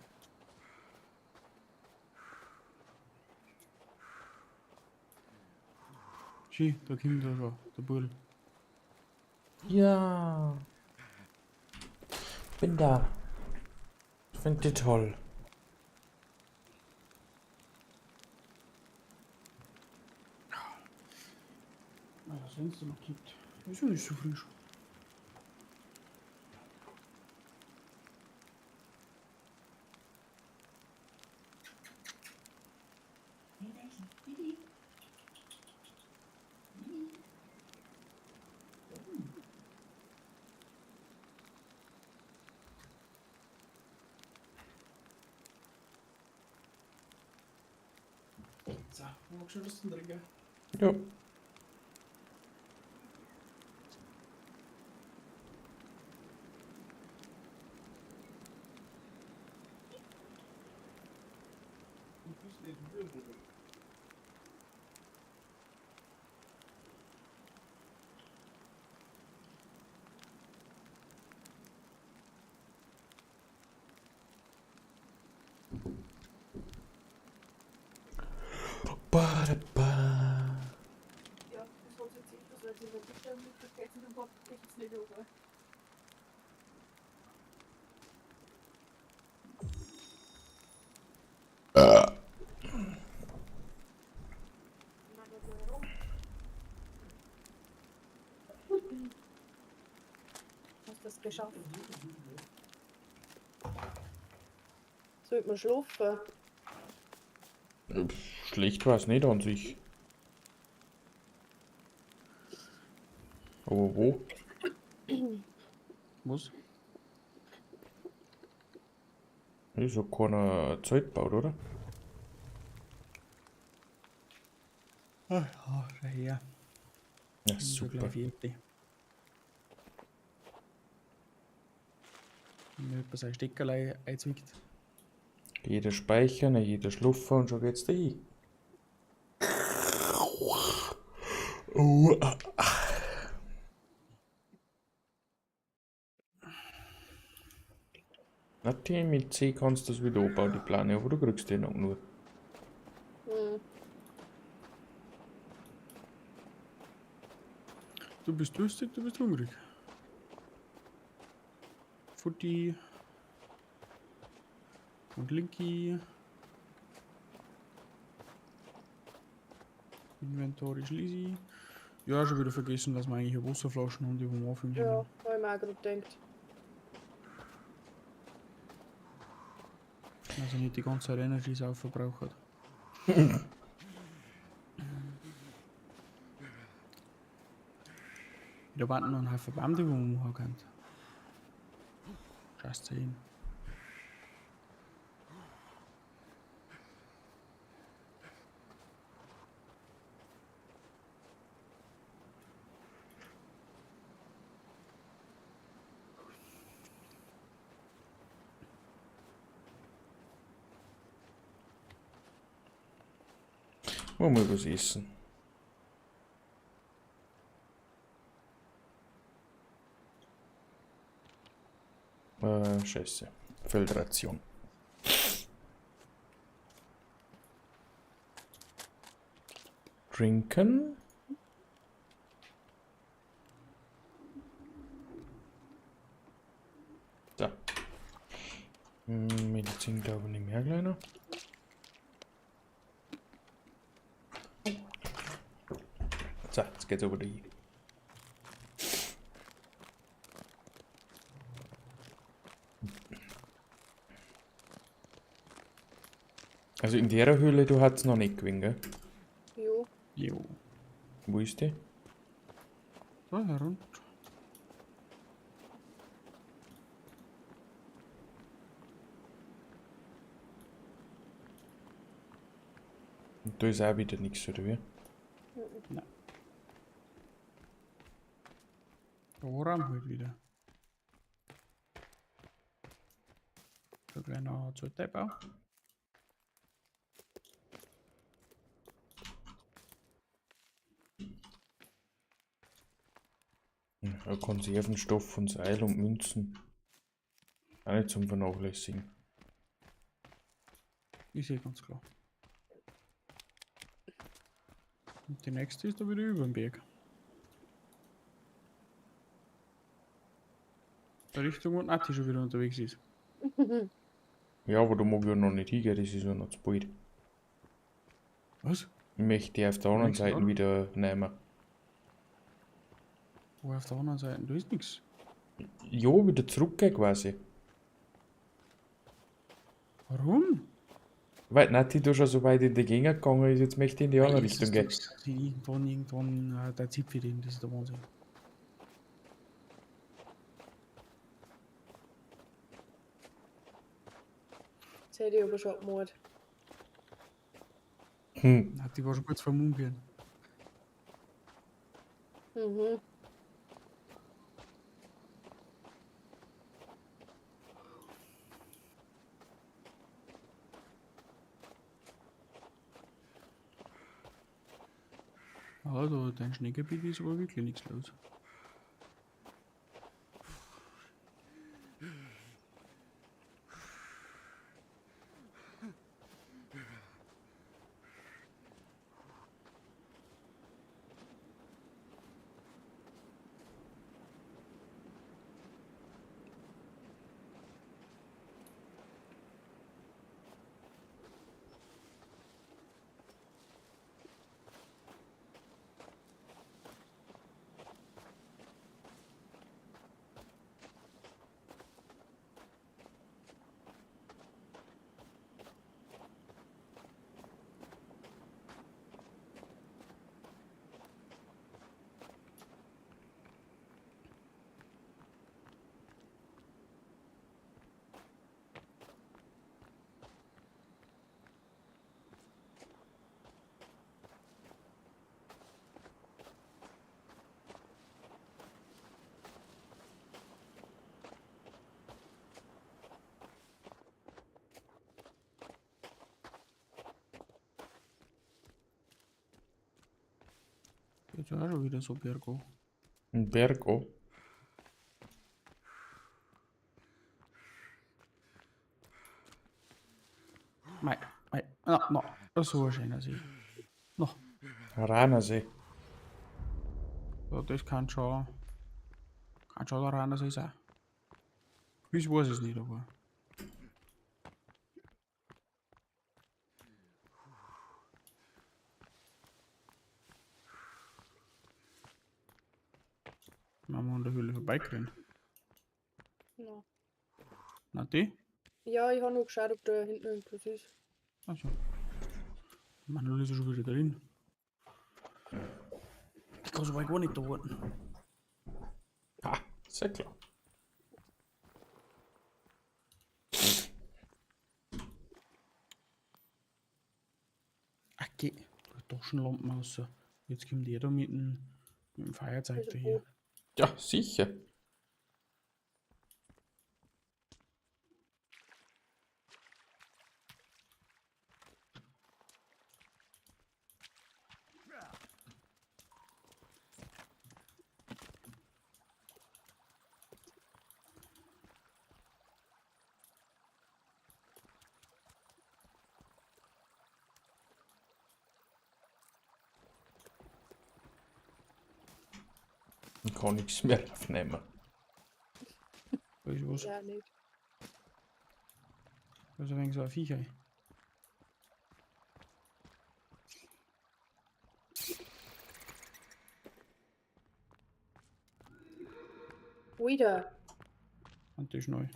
Schau, da kommt er schon, der Bull. Ja. Bin da. Ich finde die toll. Was wenn es da noch gibt. Ist ja nicht so frisch. So, magst du was zum Trinken? Ja. Ba-da-ba. geschafft. Sollte man schlafen? Schlecht war es nicht an sich. Aber wo? Was? Ist ja keiner Zelt gebaut, oder? Ah, ja, daher. Ja, Ist ja super. gleich fertig. Wenn man sein Steckerlei einzwickt. Jeder speichern, jeder schlupfen und schon geht's da hin. Oh, natürlich mit C kannst du das wieder anbauen, die Plane, aber du kriegst den noch nur. Hm. Du bist durstig, du bist hungrig. Futti. Und Linky. Inventory schließe. Ja, schon wieder vergessen, dass wir eigentlich eine Wasserflaschen haben, die wir anfüllen Ja, können. habe ich mir auch gerade gedacht. Also nicht die ganze Zeit Energies aufverbraucht. Da waren noch ein Haufen Baum, die man machen kann. Scheiß 10. Wollen wir was essen? Scheiße. Feldration. Trinken. So. Medizin glaube ich nicht mehr, kleiner. So, jetzt geht's aber die. Also in der Höhle, du hast noch nicht gewinnt, gell? Jo. Jo. Wo ist die? Da herunter. Und da ist auch wieder nichts, oder wie? Nein. Woran halt wieder. So ein kleiner Zeltbau. Ja, Konservenstoff und Seil und Münzen. Auch nicht zum Vernachlässigen. Ich sehe ganz klar. Und die nächste ist da wieder über dem Berg. Der Richtung, wo Nati schon wieder unterwegs ist. Ja, aber da mag ich ja noch nicht hingehen, das ist ja noch zu bald. Was? Ich möchte die auf der anderen Nächste Seite Jahr? wieder nehmen. Wo auf der anderen Seite? Da ist nichts. Ja, wieder zurückgehen quasi. Warum? Weil Nati da schon so weit in die Gegend gegangen ist, jetzt möchte ich in die andere Richtung gehen. Irgendwann der Zipfel drin, das ist der Wahnsinn. Das hätte ich aber schon gemacht. Nati war schon kurz vor dem Umgehen. Mhm. Ja, da dein Schneegebiet ist aber wirklich nichts los. Jetzt auch schon wieder so bergo. Ein Berg auch. Mei. No, so ein schöner See. No, Ranersee. ja, das kann schon der Rainer See sein. Ich weiß es nicht, aber. Wenn wir an der Höhle vorbeigerannt. Ja. Na, die? Ja, ich habe noch geschaut, ob da hinten irgendwas ist. Also. Manuel ist ja schon wieder drin. Ich kann so weit gar nicht da warten. Ha, sehr klar. Okay, Taschenlampen raus. Jetzt kommt der da mit dem Feuerzeug Also daher. Ja, sicher. Ich kann nichts mehr aufnehmen. Da ist was. Ja, nicht. Da ist ein wenig so ein Viecher. Wieder. Und das ist neu.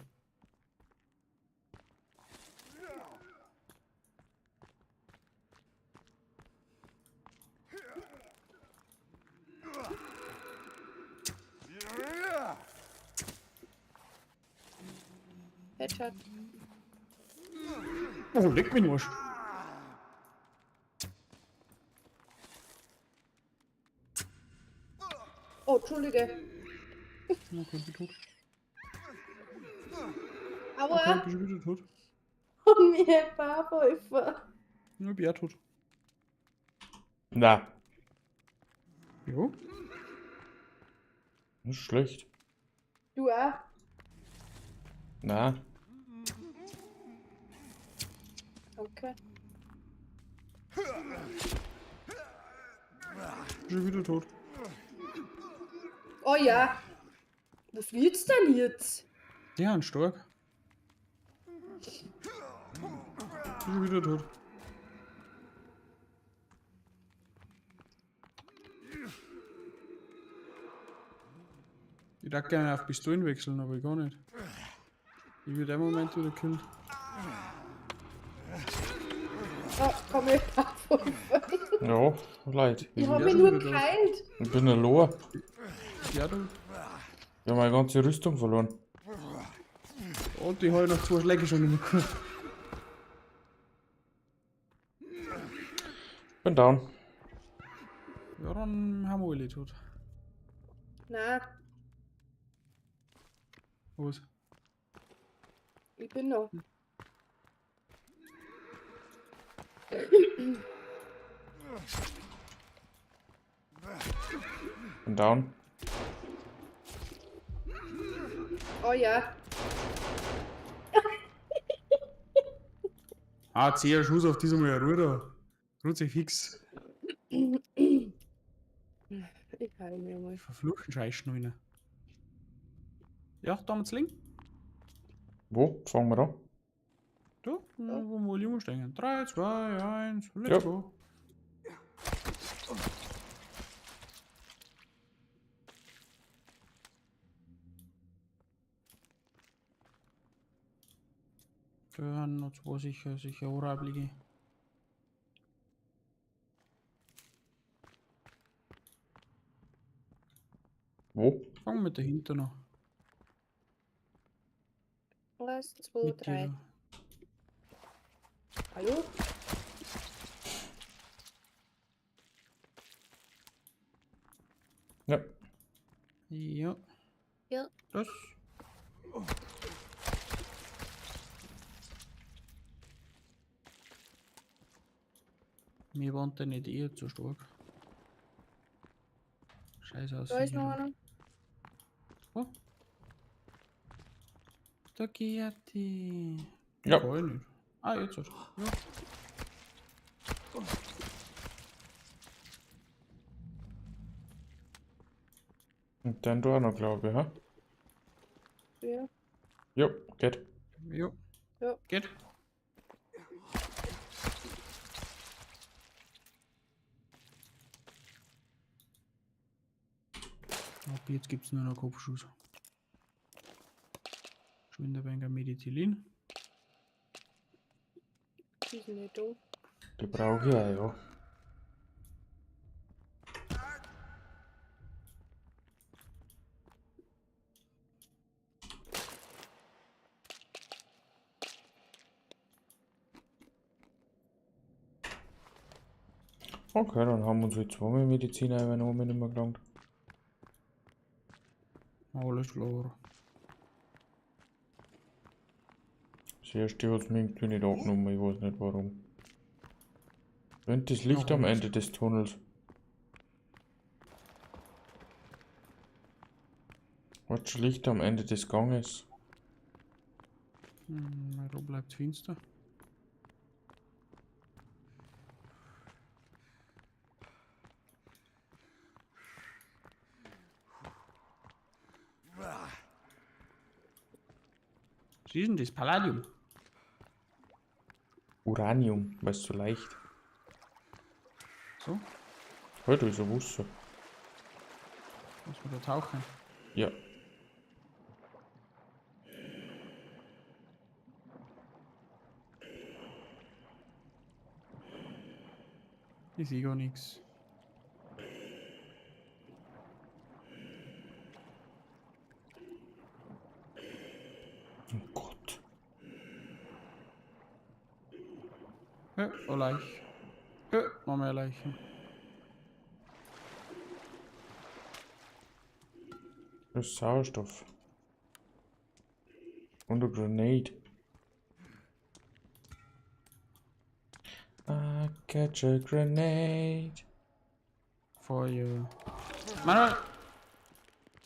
Headshot. Oh, leck mich Arsch. Oh, Entschuldige. Okay, ich bin tot. Aua. Okay, bist du wieder tot? Mir Barwölfer. Ja, ich bin auch tot. Na, Jo. das ist schlecht. Du auch? Na, Okay. Bist du wieder tot? Oh ja. Was wird's denn jetzt? Die haben stark. Bist du wieder tot? Ich darf gerne auf Pistolen wechseln, aber ich gar nicht. Ich werde im Moment wieder gekillt. Oh, komm mir Barwölfer. ja, leid. Ich Ich hab Ja, mich schon nur wieder tot. geheilt. bin allein. Ja, du. Ich habe meine ganze Rüstung verloren. Und ich habe noch 2 Schläge schon nicht mehr gehabt. Bin down. Ja, dann haben wir alle tot. Nein, Was? ich bin noch. Bin down. Oh ja. Ah, 10 Schuss auf diesem Mal Ruder. Ruht sich fix. Ich heile mir mal. Verfluchten Scheißschneune. Ja, damals Link. Wo? Fangen wir an? Da, wo wir alle umsteigen. 3, 2, 1, let's Ja. go. Da haben noch 2 sicher Ohrablige. Wo? Fangen wir mit dahinter noch. 1, 2, Mit 3. dir. Hallo? Ja. Ja. Ja. Das. Mir waren da nicht eher zu stark. Scheiße aus. Da ist noch einer. Oh. Da geht die. Ja. Kann ich nicht. Ah, jetzt hast du. Ja. Und dann da noch, glaube ich, ha? Ja. Jo, geht. Jo. Ja. Geht. Ab jetzt gibt es nur noch Kopfschuss. Schon ein wenig Medizin. Die sind nicht da. Die brauche ich auch, ja. Okay, dann haben wir uns jetzt zweimal Medizin ein, wenn oben nicht mehr gelangt. Alles klar. Das erste hat es mir irgendwie nicht abgenommen, ich weiß nicht warum. Und das Licht Noch am eins. Ende des Tunnels. Was das Licht am Ende des Ganges? Da bleibt finster. Was ist denn das? Palladium? Uranium, weil es so leicht. So, Halt, da ist ein Wasser. muss man da tauchen. Ja. Ich sehe gar nichts. Oh Gott. Ja, eine Leiche. Ja, noch mehr Leichen. Das ist Sauerstoff. Und eine Grenade. I catch a grenade. Feuer. Manuel!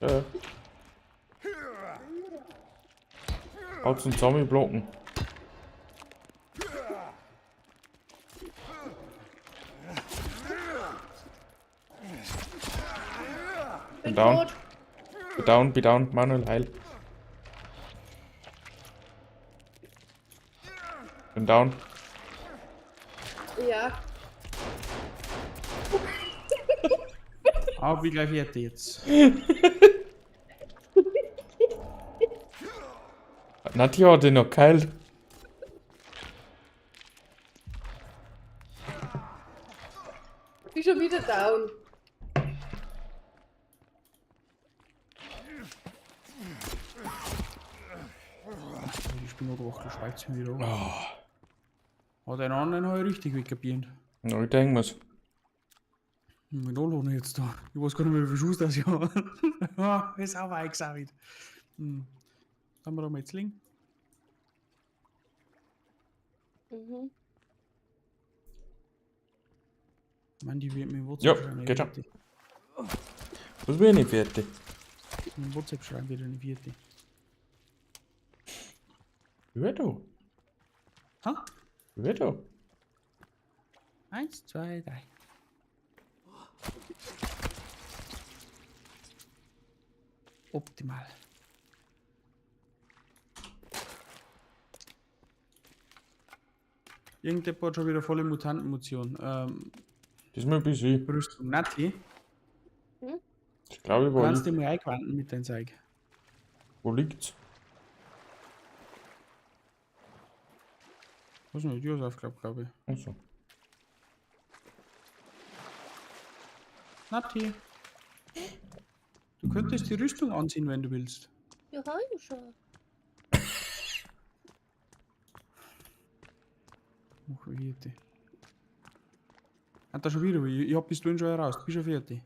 Ja. Haut's einen Zombie blocken. Bin Down. tot. Be down, Manuel, heil. Bin down. Ja. Aber wie gleich fertig jetzt. Nadja hat den noch geheilt. Bin schon wieder down. Ich bin noch gewacht, du schweigst mich wieder an. Hat einen anderen halt richtig weggebiert. Na, ich denke mir's. Mit Lohn jetzt da. Ich weiß gar nicht mehr, wie viel Schuss das ja. Ah, ist auch eingesaugt. Haben wir da mal jetzt liegen? Mhm. Mann, die wird mir im Ja, WhatsApp schreiben. geht schon. Was bin ich nicht fertig? Im WhatsApp schreiben wieder eine vierte. Wer du? Ha? Wer du? 1, 2, 3. Optimal. Irgendjemand hat schon wieder volle Mutantenmotion. Das ist mir ein bisschen. Rüstung. Nati, Ich glaube, du kannst dir mal einquanten mit deinem Zeug. Wo liegt's? Was ist denn die Aufgabe, glaube ich. Achso. Nati. Du könntest die Rüstung anziehen, wenn du willst. Ja, hab ich schon. Mach vierte. Hat er schon wieder? Ich hab bis du schon heraus. Du bist schon fertig.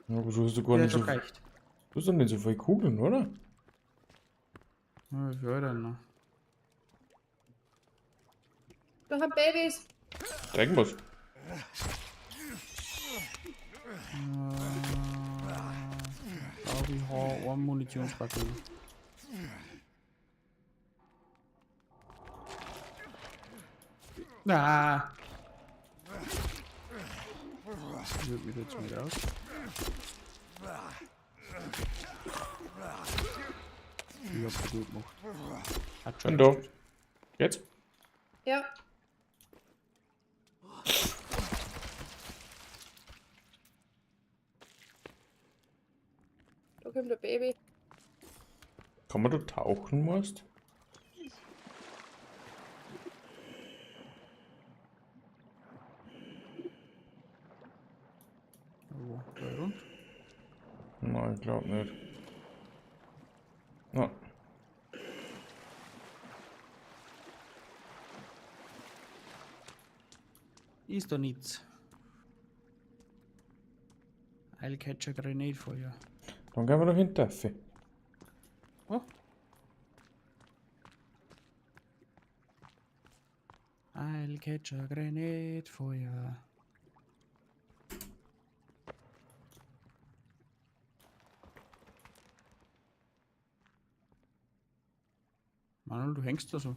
Ja, aber so hast du gar Der nicht hat so. schon gereicht. Du hast doch nicht so viele Kugeln, oder? Ja, wie viel denn noch? Da haben Babys. Denk was. ein Munitionspaket. Ah! Ich würde mich jetzt mal raus. Ich hab's gut gemacht. Hat schon Bin da. gespielt. Jetzt? Ja. Da kommt der Baby. Kann man da tauchen, musst? Oh, da rund. Nein, ich glaube nicht. Ja. Ist da nichts. I'll catch a grenade for you. Dann gehen wir doch hinter. Oh. I'll catch a grenade for you. Manuel, du hängst da so.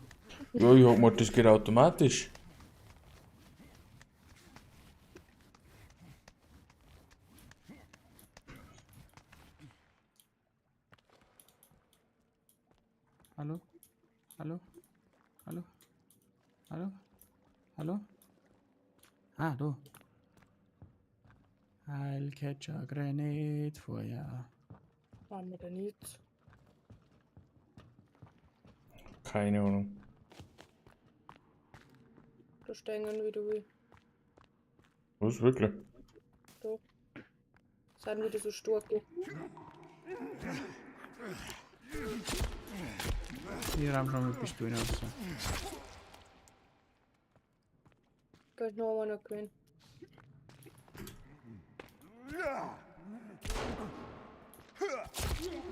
Ja, ich hab gemeint, das geht automatisch. Hallo? Hallo? Hallo? Hallo? Hallo? Ah, du. I'll catch a grenade for ya. Haben wir da nichts? Keine Ahnung. Da stehen wie du willst. Was, wirklich? Da. Sind wieder so starke. Wir haben schon mit Pistolen raus. Geht noch einer gewinnen.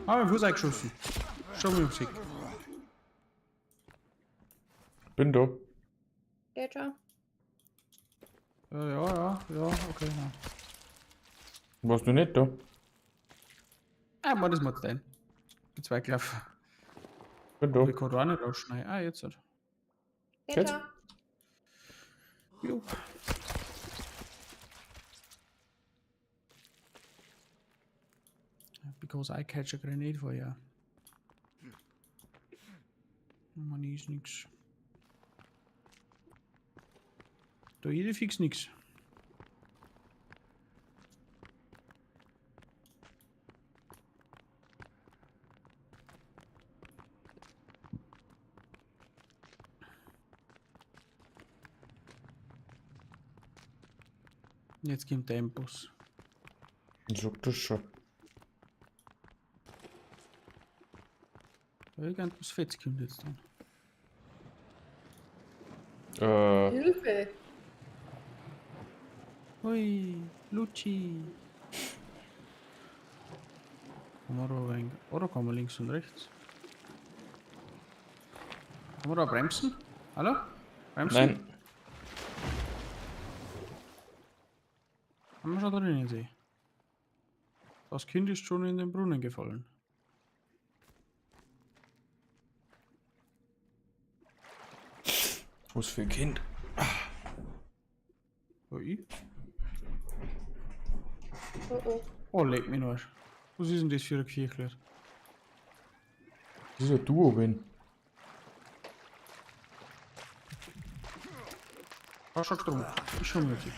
Ah, mein Fuß eingeschossen. Schau mal, Musik. Bin da. Geht schon? Ja, okay. Ja. Warst du nicht da? Ah, mal das mal dein. Die zwei Klaffen. Bin da. Ich kann da auch nicht rausschneiden. Ah, jetzt hat. Geht Jetzt? schon? Jo. Because I catch a grenade for ya. Man ist nix. Da jede fix nix. Jetzt kommt der Bus. Ich sag das schon. Irgendwas Fett kommt jetzt dann. Hilfe! Hui, Luci. Kann man da rein? Oder kann man links und rechts? Kann man da bremsen? Hallo? Bremsen? Nein. Haben wir schon drinnen sehen. Das Kind ist schon in den Brunnen gefallen. Was für ein Kind? Oh, ich? Oh oh. Oh, leck mich noch. Was ist denn das für ein Kirchler? Das ist ein Duo, wenn. Hast du drum? Ist schon möglich.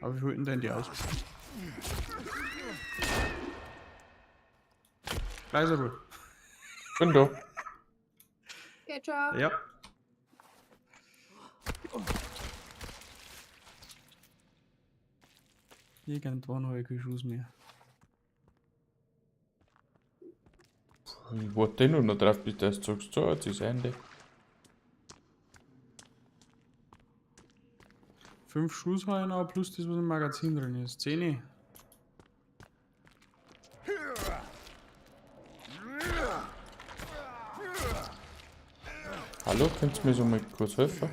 Aber wie halten denn die aus? Leiser wohl. Bin da. Geht schon? Ja. Irgendwann habe ich keinen Schuss mehr. Ich warte nur noch drauf, bis du das sagst. So, jetzt ist Ende. 5 Schuss habe ich noch, plus das, was im Magazin drin ist. 10. Hallo, könnt ihr mir so mal kurz helfen?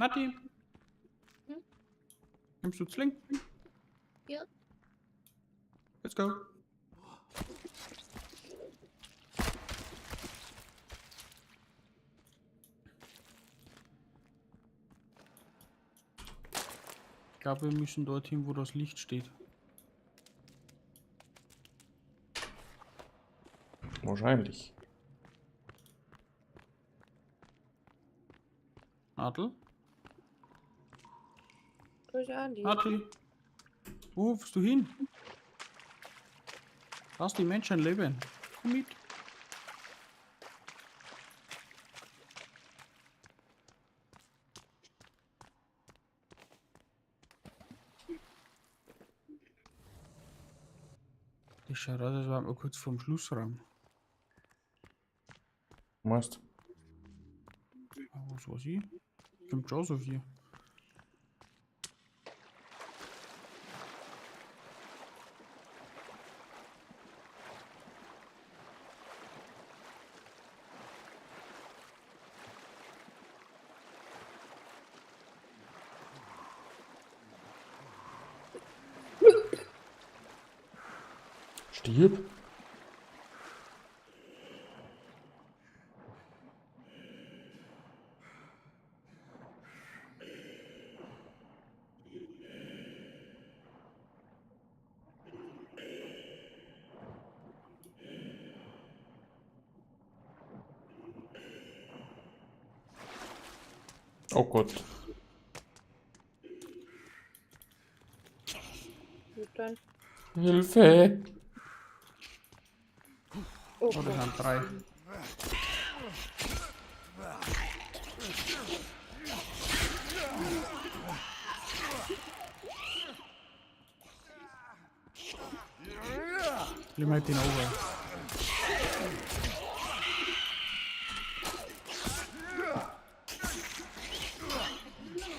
Nati? Hm? Nimmst du Sling? Ja. Let's go. Ich glaube, wir müssen dorthin, wo das Licht steht. Wahrscheinlich. Adel? Grüß Andi. Nati? Wo rufst du hin? Lass die Menschen leben. Komm mit. Das schaut aus, als wären wir kurz vorm Schlussraum. Meinst Aber was weiß ich? Kommt schon so viel. Stirb? Oh Gott. Gut dann. Hilfe! Oh, Oh, das sind 3. Ich mach den over.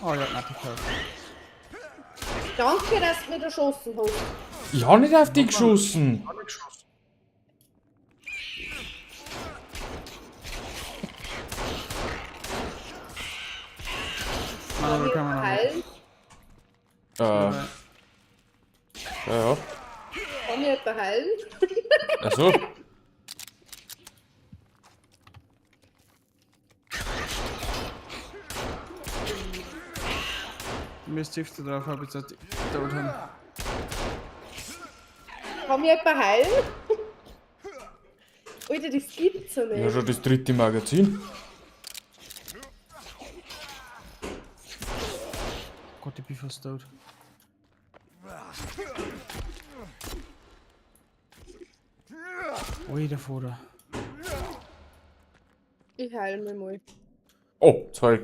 Oh ja, Nati gehört. Danke, dass du mir erschossen hast. Ich hab nicht auf dich geschossen! Nein, da kann man noch nicht. Heilen? Ja, ja. Kann ich jemanden heilen? Achso. Mir Stifte drauf habe ich gesagt, tot haben. Kann ich jemanden heilen? Alter, das gibt's ja Ich hab nicht. schon das 3. Magazin. Gott, ich bin fast tot. Ui, der Vorder. Ich heile mich mal. Oh, 2.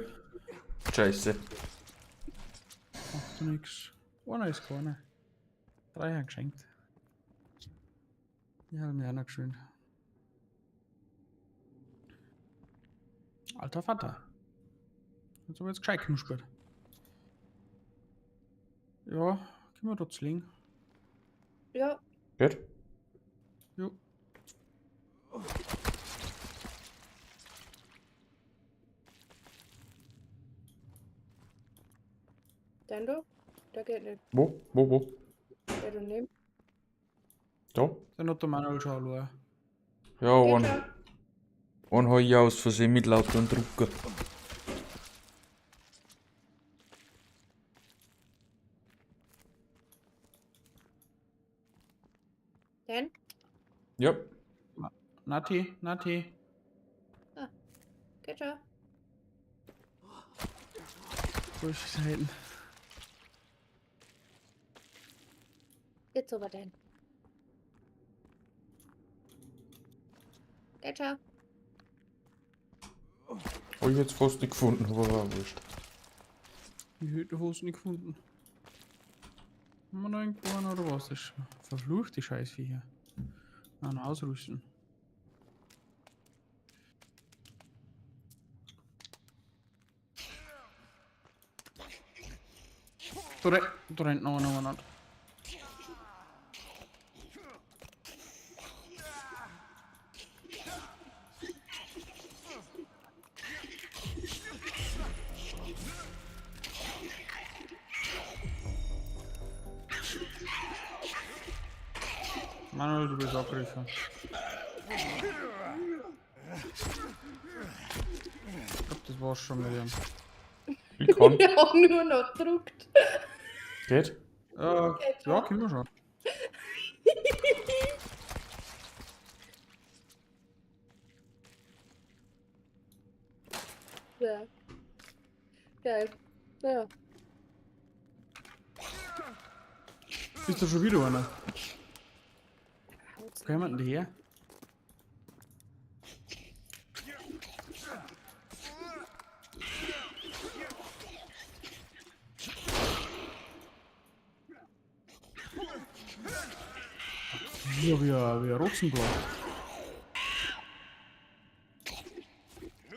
Scheiße. Macht doch nix. Einer ist keiner. 3 haben geschenkt. Die haben mir auch noch geschwind. Alter Vater. Jetzt haben wir jetzt gescheit knuspert. Ja, können wir dort liegen. Ja, Gut. Jo. dann du? Der geht nicht. Wo? Wo? Der daneben. Da? Dann hat der Manuel schon alle. Ja, Geht einen schon. habe ich aus Versehen mit lauter Drucker. Dann? Ja. Nati, Nati. Geht schon. Wo ist es hinten? Jetzt aber dann. Geht schon. Habe ich jetzt fast nicht gefunden, aber war wurscht. Die Hütehose nicht gefunden. Haben wir noch irgendwo einen oder was? Das ist verflucht, die Scheißviecher. An ausrüsten. Da rennt noch einer. Manuel, du bist angegriffen. Ich glaube, das war's schon mit ihm. Ich kann. Ich hab nur noch gedrückt. Geht. Ja, können wir schon. Ja. Geil. Ja. Bist du schon wieder einer? Wo kommen denn die her? Hier wie ein Rotzenblatt.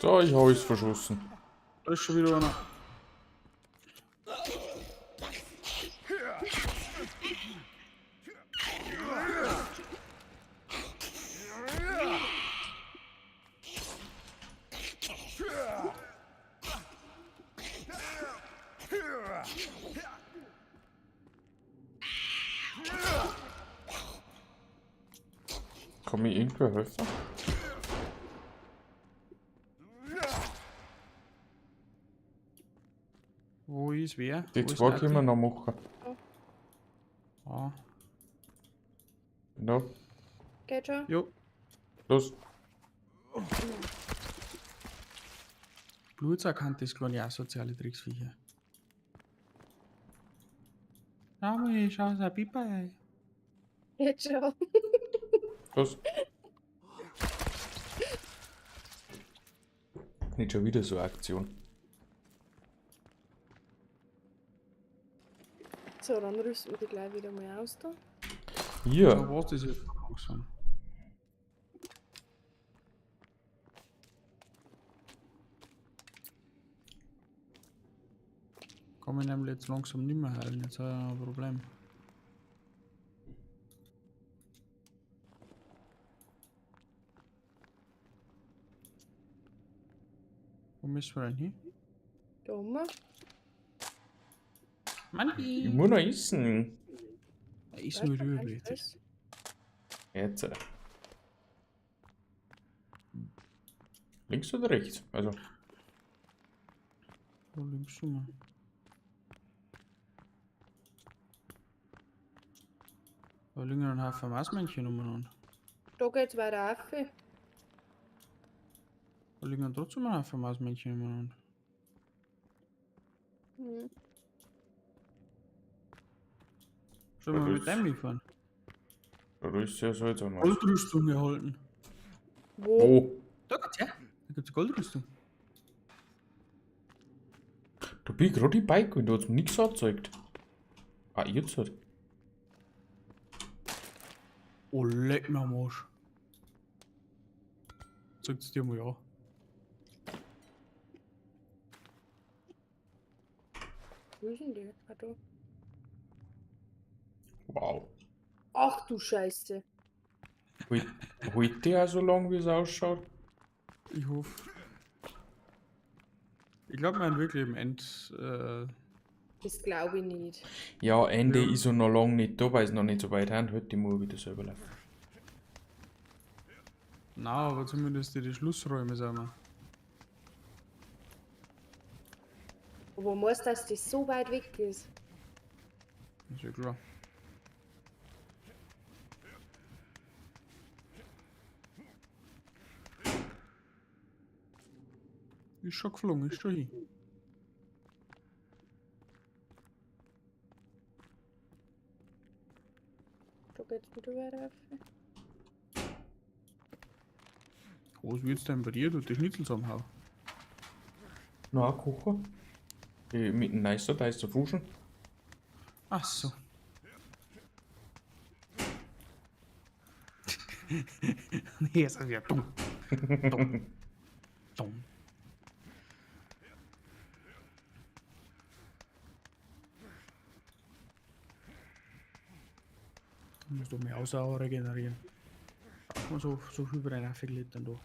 Da, ich habe es verschossen. Da ist schon wieder einer. Kann mir irgendwer helfen? Wo ist wer? Die Wo ist zwei Nati? können wir noch machen. Ah, Ja, Geht schon? jo. los. Blutserkannt ist kleine asoziale Tricksviecher. Schau mal, schau so ein Pipa. Geht schon. Los. Nicht schon wieder so eine Aktion. So, dann rüsten wir die gleich wieder mal aus da. Hier. So was das jetzt langsam. Kann mich nämlich jetzt langsam nicht mehr heilen, jetzt habe ich ein Problem. Wo müssen wir denn hin? Da oben. Mann, Ich muss noch essen. ist nur übrig. Das. Jetzt. Links oder rechts? Also, Wo links schon mal? Da liegen ein Haufen Mausmännchen umeinander. Da geht's weiter rauf. Da liegen trotzdem ein Haufen Mausmännchen umeinander. Hm. Sollen wir Ja, mit das- dem mitfahren? da ist ja so jetzt einmal. Goldrüstung erhalten. Wo? Wo? Da geht's her. Da gibt's Goldrüstung. Da bin ich gerade die Bike und da hat mir nichts angezeigt. Ah, jetzt halt. Oh, leck mir am Arsch. Zeig's dir mal ja. Wo ist denn die? Ah, da. Wow. Ach du Scheiße. Heute ja so lang, wie es ausschaut. Ich hoffe. Ich glaube, wir haben wirklich im End. Das glaube ich nicht. Ja, Ende Ja. ist er noch lange nicht da, weil es noch nicht so weit haben. Heute muss ich wieder selber laufen. Na, aber zumindest die Schlussräume sind wir. Aber muss, dass das so weit weg ist? Ist ja klar. Ist schon geflogen, ist schon hin. Da geht's wieder weiter rauf. Was wird's denn bei dir? Du die Schnitzel zusammenhauen. Na, kochen. Mit dem Nicer, da ist der Fuschen. Ach so. Nee, ist ja dumm. Dumm. Dumm. Du musst doch mehr Ausdauer regenerieren. Und so viel bei deinen Affiliaten da.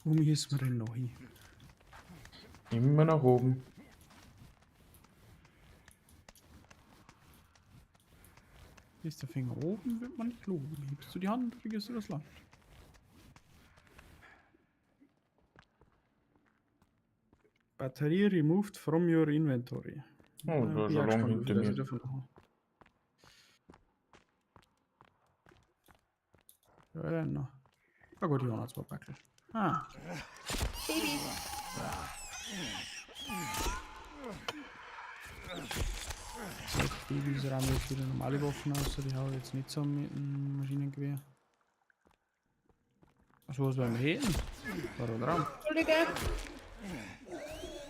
Wo müssen wir denn noch hin? Immer nach oben. Ist der Finger oben, wird man nicht loben. Hebst du die Hand, vergisst du das Land. Batterie removed from your inventory. Oh, da ist bin er auch lang gespannt, wie hinter viel das mir. ich davon habe. Ja, dann noch. Na gut, ich habe noch 2 Backel. Ah, Baby. Babys rammen jetzt wieder normale Waffen aus, die habe ich jetzt nicht so mit dem Maschinengewehr. So was beim Heben? War da dran? Entschuldige.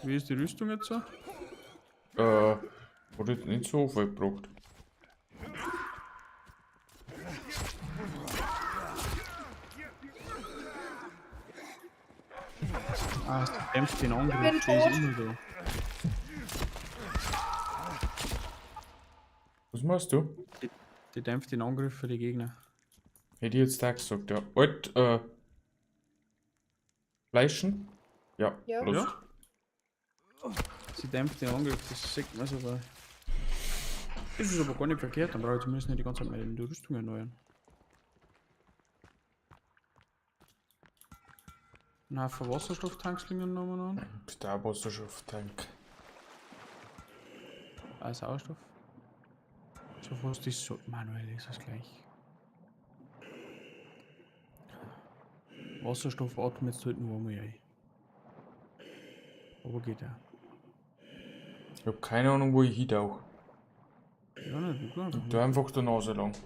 Wie ist die Rüstung jetzt so? Hat jetzt nicht so viel gebraucht. Ah, es dämpft den bin Angriff, die ist tot. immer da. Was machst du? Die dämpft den Angriff für die Gegner. Hätte ich jetzt da gesagt, ja. Alt, Fleischen? Ja, Ja. los. Ja. Sie dämpft den Angriff, das sieht man so bei. Das ist aber gar nicht verkehrt, dann brauche ich zumindest nicht die ganze Zeit mehr die Rüstung erneuern. Ein Haufen Wasserstofftanks liegen nochmal an. Der Wasserstofftank. Sauerstoff. So fast ist so. Manuell ist es gleich. Wasserstoff atmet jetzt halt nur einmal ein. Aber geht ja. Ich hab keine Ahnung, wo ich hintauche. Ja, nicht, du einfach. Da einfach der Nase lang.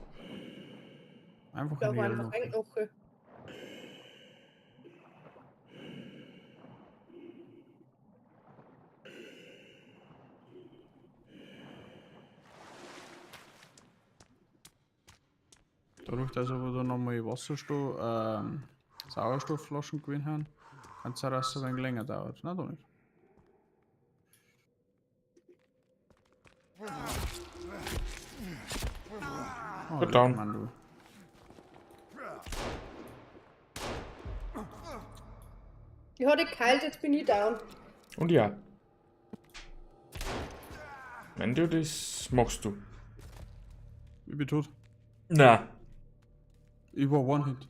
Einfach Da eine war Erde einfach ein noch. Knochen. Dadurch, dass aber da nochmal Sauerstoffflaschen gewinnen haben, kann es sein, dass es ein wenig länger dauert. Nein, doch nicht. Oh, Gut, down. Mann, du. Ich hatte geheilt, jetzt bin ich down. Und ja. Wenn du das machst du. Ich bin tot. Na. Ich war One-Hit.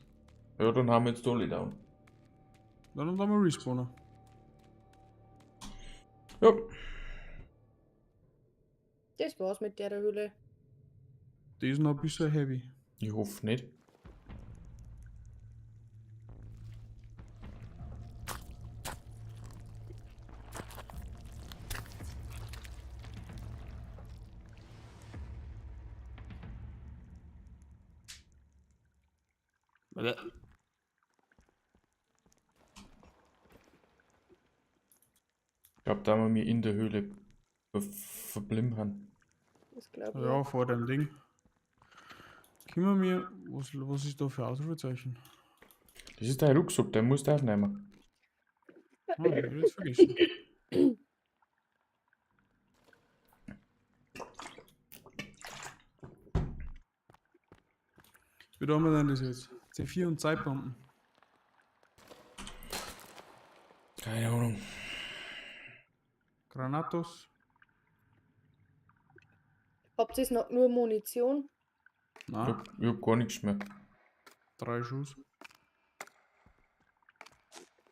Ja, dann haben wir jetzt alle down. Dann haben wir Respawner. Ja. Das war's mit der Höhle. Die ist noch ein bisschen heavy. Ich hoffe nicht. Ich glaube, da haben wir in der Höhle verblieben. Das glaube ich. Ja, vor dem Ding. Kümmern wir, was ist da für Ausrufezeichen? Das ist dein Rucksack, den musst du aufnehmen. Ah, ich hab jetzt vergessen. Wie tun wir denn das jetzt? C4 und Zeitbomben. Keine Ahnung. Granatos. Habt ihr noch nur Munition? Nein, Ich hab gar nichts mehr. 3 Schuss.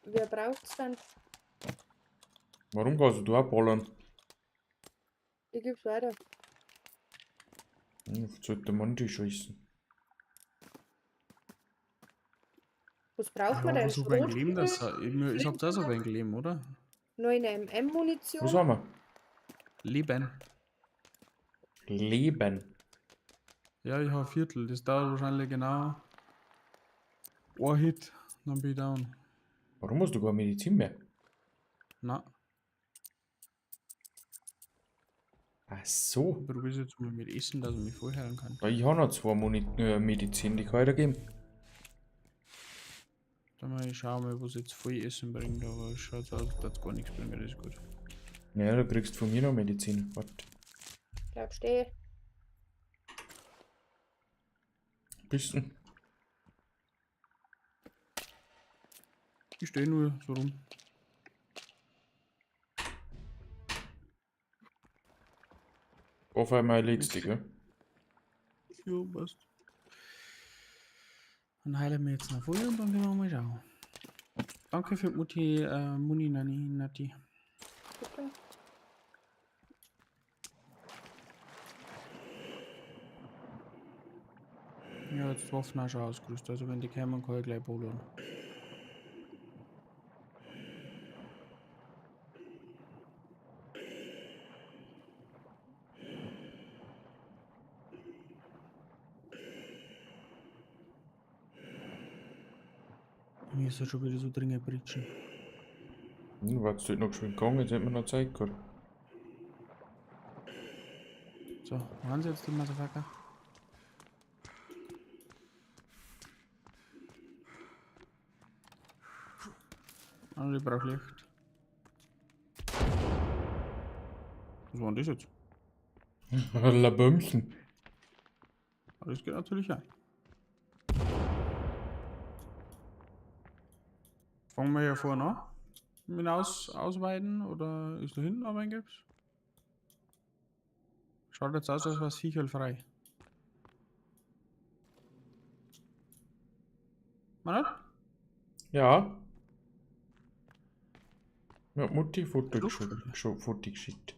Wer braucht's dann? Warum kannst du auch ballern? Ich geb's weiter. Jetzt sollte man die schießen. Was braucht man Ja, denn? aber so wenig Leben, das ich hab's auch so wenig Leben, oder? 9 MM-Munition? Was haben wir? Leben. Leben. Ja, ich habe ein Viertel. Das dauert wahrscheinlich genau ein Hit, dann bin ich down. Warum hast du gar Medizin mehr? Na, Ach so. ich probiere jetzt mal mit Essen, dass ich mich vorheilen kann. Weil ich habe noch 2 Medizin, die kann ich dir geben. Dann mal schauen, mal, was jetzt voll Essen bringt, aber es schaut so aus, als das gar nichts bringt, das ist gut. Ja, du kriegst von mir noch Medizin. Warte. Glaubst du? Bisschen. Ich stehe nur so rum. Auf einmal letzte, gell? Jo, passt. Dann heilen wir jetzt noch Feuer und dann gehen wir mal schauen. Danke für die Mutti, Muni, Nati. Bitte. Ja, jetzt die Waffen auch schon ausgerüstet, also wenn die kommen, kann ich gleich bowlen. Mir ist ja schon wieder so dringend britschen. Warst du heute noch schön gegangen, jetzt hätten wir noch Zeit gehabt. So, waren sie jetzt die Motherfucker? Also ich brauche Licht. Was war denn das jetzt? La Bömchen. Aber das geht natürlich ein. Fangen wir ja vorne an. Mit ausweiten oder ist da hinten noch ein Gips? Schaut jetzt aus, als wäre das Viech halt frei. Man hat? Ja. Ja, Mutti Foto Schluck. Foto geschickt.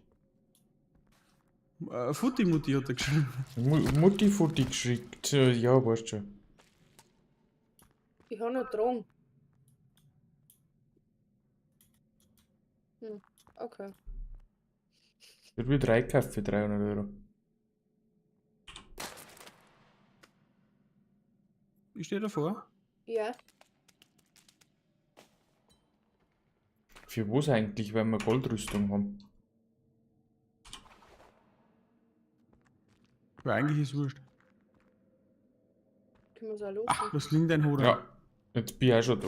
Futti-Mutti hat er geschrieben. Mutti Foto geschickt. Ja, weißt schon. Ich habe noch Drogen. Okay. Wird wie 3 Kaffee, 300 €. Ich stehe davor. Ja. Für was eigentlich, wenn wir Goldrüstung haben? Weil eigentlich ist es wurscht. Können wir es auch los? Ach, was klingt ein Hoder? Ja, jetzt bin ich auch schon da.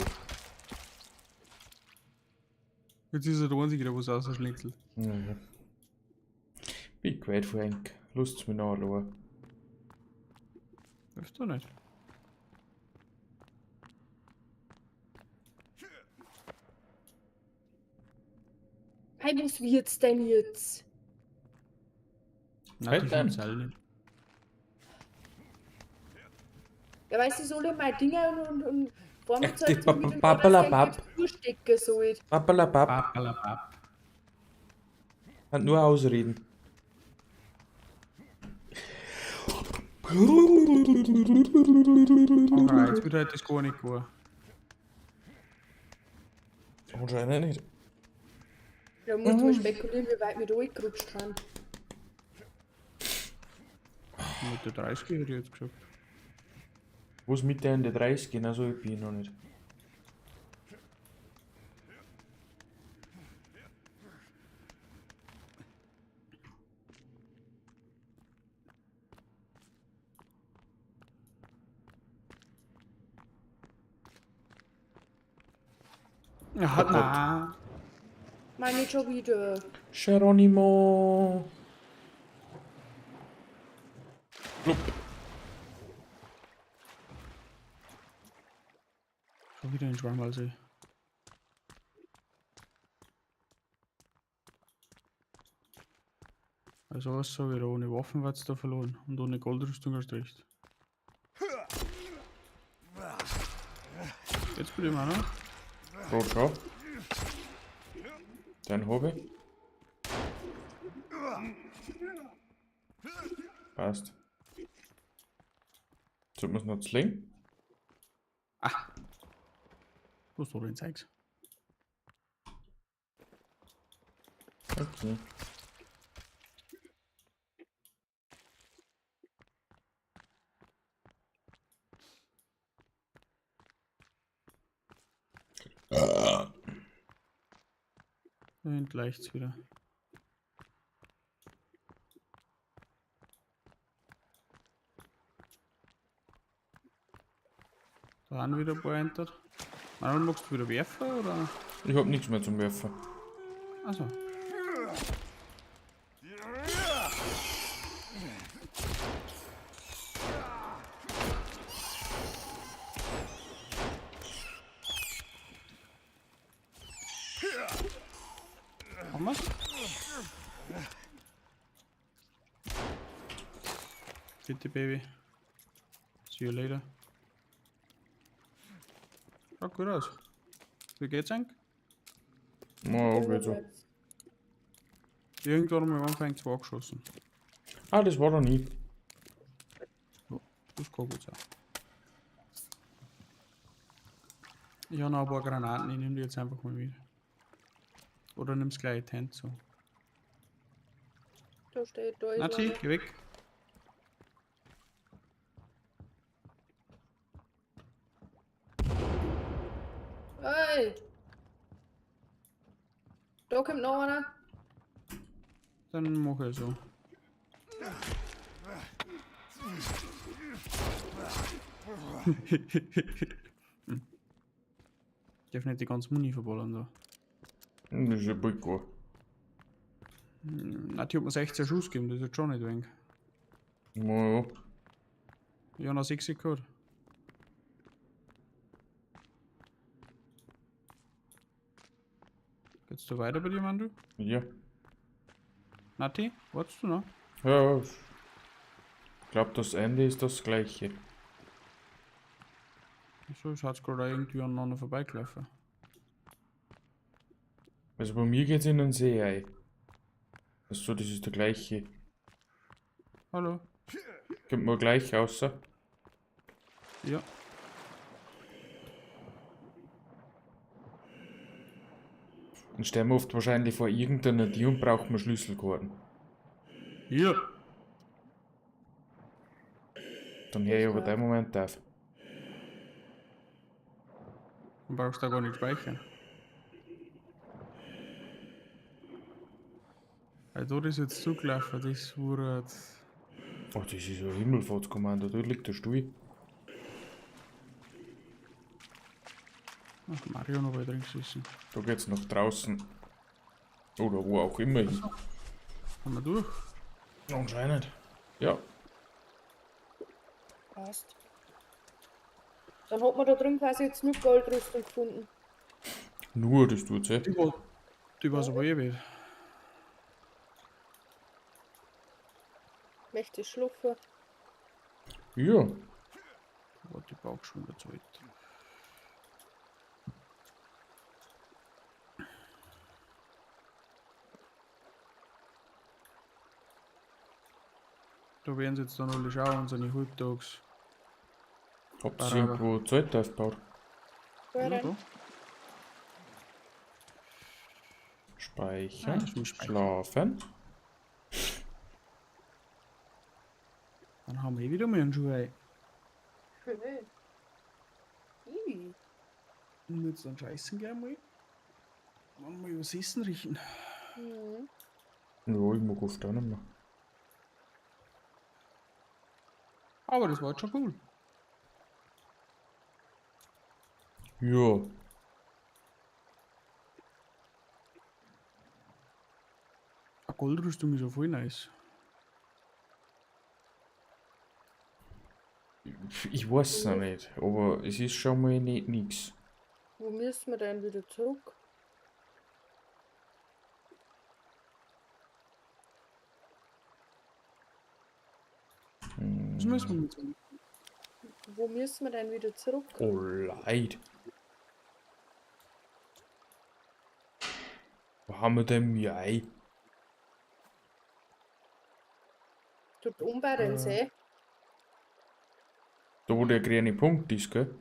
Jetzt ist er der Einzige, der was ausschnetzelt. Ja. Bin geweiht, Frank. Lust mich noch anschauen. Läuft doch nicht. Hey, was wird's denn jetzt? Nein, Halt die dann. vom Seil nicht. Ja, weißt du, soll ich mein Ding und vor mir Ach, zeigt die mir wieder, Papalapap. dass ich durchstecken soll. Papalapap. Papalapap. Hat nur ausreden. Okay, jetzt wird halt das gar nicht gut. Anscheinend nicht. Da muss man spekulieren, wie weit wir da reingerutscht haben. Mit der 30 hätte ich jetzt gesagt. Was mit der in der 30 gehen, also ich bin ich noch nicht. Ja, Oh Gott. na. Meine schon wieder. Geronimo. Blub. Schon wieder ein Schwammersee. Also was sage ich da, ohne Waffen wird's da verloren und ohne Goldrüstung erst recht. Jetzt bin ich mal noch. Rot gehabt. Den habe ich. Passt. Sollte man es noch slingen? Wo ist da denn Zeugs? Okay. Und leicht's wieder. Da haben wieder ein paar entert. Manuel, magst du wieder werfen oder? Ich hab nichts mehr zum Werfen. Achso. Haben wir's? Bitte, Baby. See you later. Schaut gut aus. Wie geht's eigentlich? Oh, geht so. Irgendwann am Anfang 2 geschossen. Ah, das war doch nie. Ja, das kann gut sein. Ich habe noch ein paar Granaten, ich nehme die jetzt einfach mal mit. Oder nimm's gleich in die Hand so. Da steht, da ist Nazi, einer. geh weg. Hey! Da kommt noch einer. Dann mache ich so. Ich darf nicht die ganze Muni verballern da. Das ist ja bald gut. Na, die hat mir 16 Schuss gegeben, das ist jetzt schon nicht wenig. Ja, Ich habe noch 6 gehabt. Geht's da weiter bei dir, Mandu? ja. Nati, wartest du noch? Ja, ich glaube, das Ende ist das gleiche. So, es hat gerade irgendwie aneinander vorbeigelaufen. Also bei mir geht's in den See ein. Also das ist der gleiche. Hallo? Kommt mal gleich raus. Ja. Dann stellen wir oft wahrscheinlich vor irgendeiner Tür und braucht man Schlüsselkarten. Ja. Dann höre ich aber den Moment auf. Dann brauchst du da gar nicht speichern. Weil da ist jetzt zugelaufen, das wurde. Oh, das ist ein Himmelfahrtskommando, da liegt der Stuhl. Ach, Mario noch weiter drin geschissen. Da geht's nach draußen. Oder wo auch immer hin. Haben wir durch? Anscheinend. Ja. Passt. Dann hat man da drin quasi jetzt nur Goldrüstung gefunden. Nur, das tut's ja. Die war aber ewig. Mächtig schlupfen. Ja. Da war die Bauchschwung bezahlt. Da werden sie jetzt dann alle schauen, unsere Hotdogs. Habt ihr Parade. irgendwo Zelt aufgebaut? Da Ja, rein. da. Speichern. Ah, zum Speichern. Schlafen. Dann haben wir eh wieder mal einen Schuh. Schön. Ih. Und jetzt dann scheißen gleich mal. Wollen wir was Essen riechen? Mhm. Ja, ich mag oft auch nicht mehr. Aber das war jetzt schon cool. Ja. Eine Goldrüstung ist ja voll nice. Ich weiß es noch nicht, aber es ist schon mal nicht nix. Wo müssen wir denn wieder zurück? Was müssen wir mit so? Wo müssen wir denn wieder zurück? Oh, leid. Wo haben wir denn Ei? Dort um bei den See. Da wo der grüne Punkt ist, gell?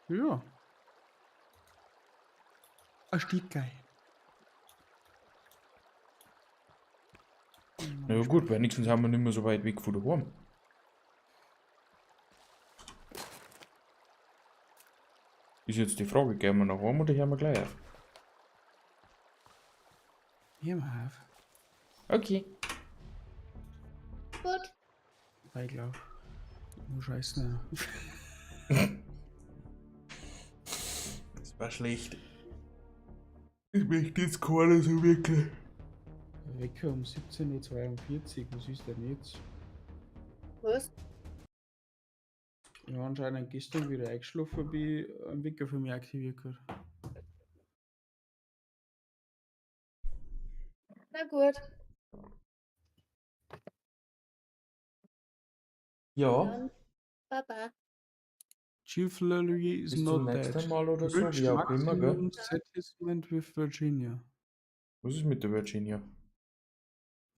Ja. Ein Stückei. Na ja gut, wenigstens haben wir nicht mehr so weit weg von daheim. Ist jetzt die Frage, gehen wir nach Hause oder hören wir gleich auf? Hier mal auf. Okay. Gut. Ich glaube. Oh Scheiße. Das war schlecht. Ich möchte jetzt keiner so wirklich. Wecker um 17:42 Uhr. Was ist denn jetzt? Was? Ich habe anscheinend gestern wieder eingeschlafen, bin ich einen Wecker für mich aktiviert gehört. Na gut, Ja, dann Baba. Chief Lilly is bis zum not dead. nächsten Mal oder so, Reached wie auch immer, gell? maximum settlement with Virginia. Was ist mit der Virginia?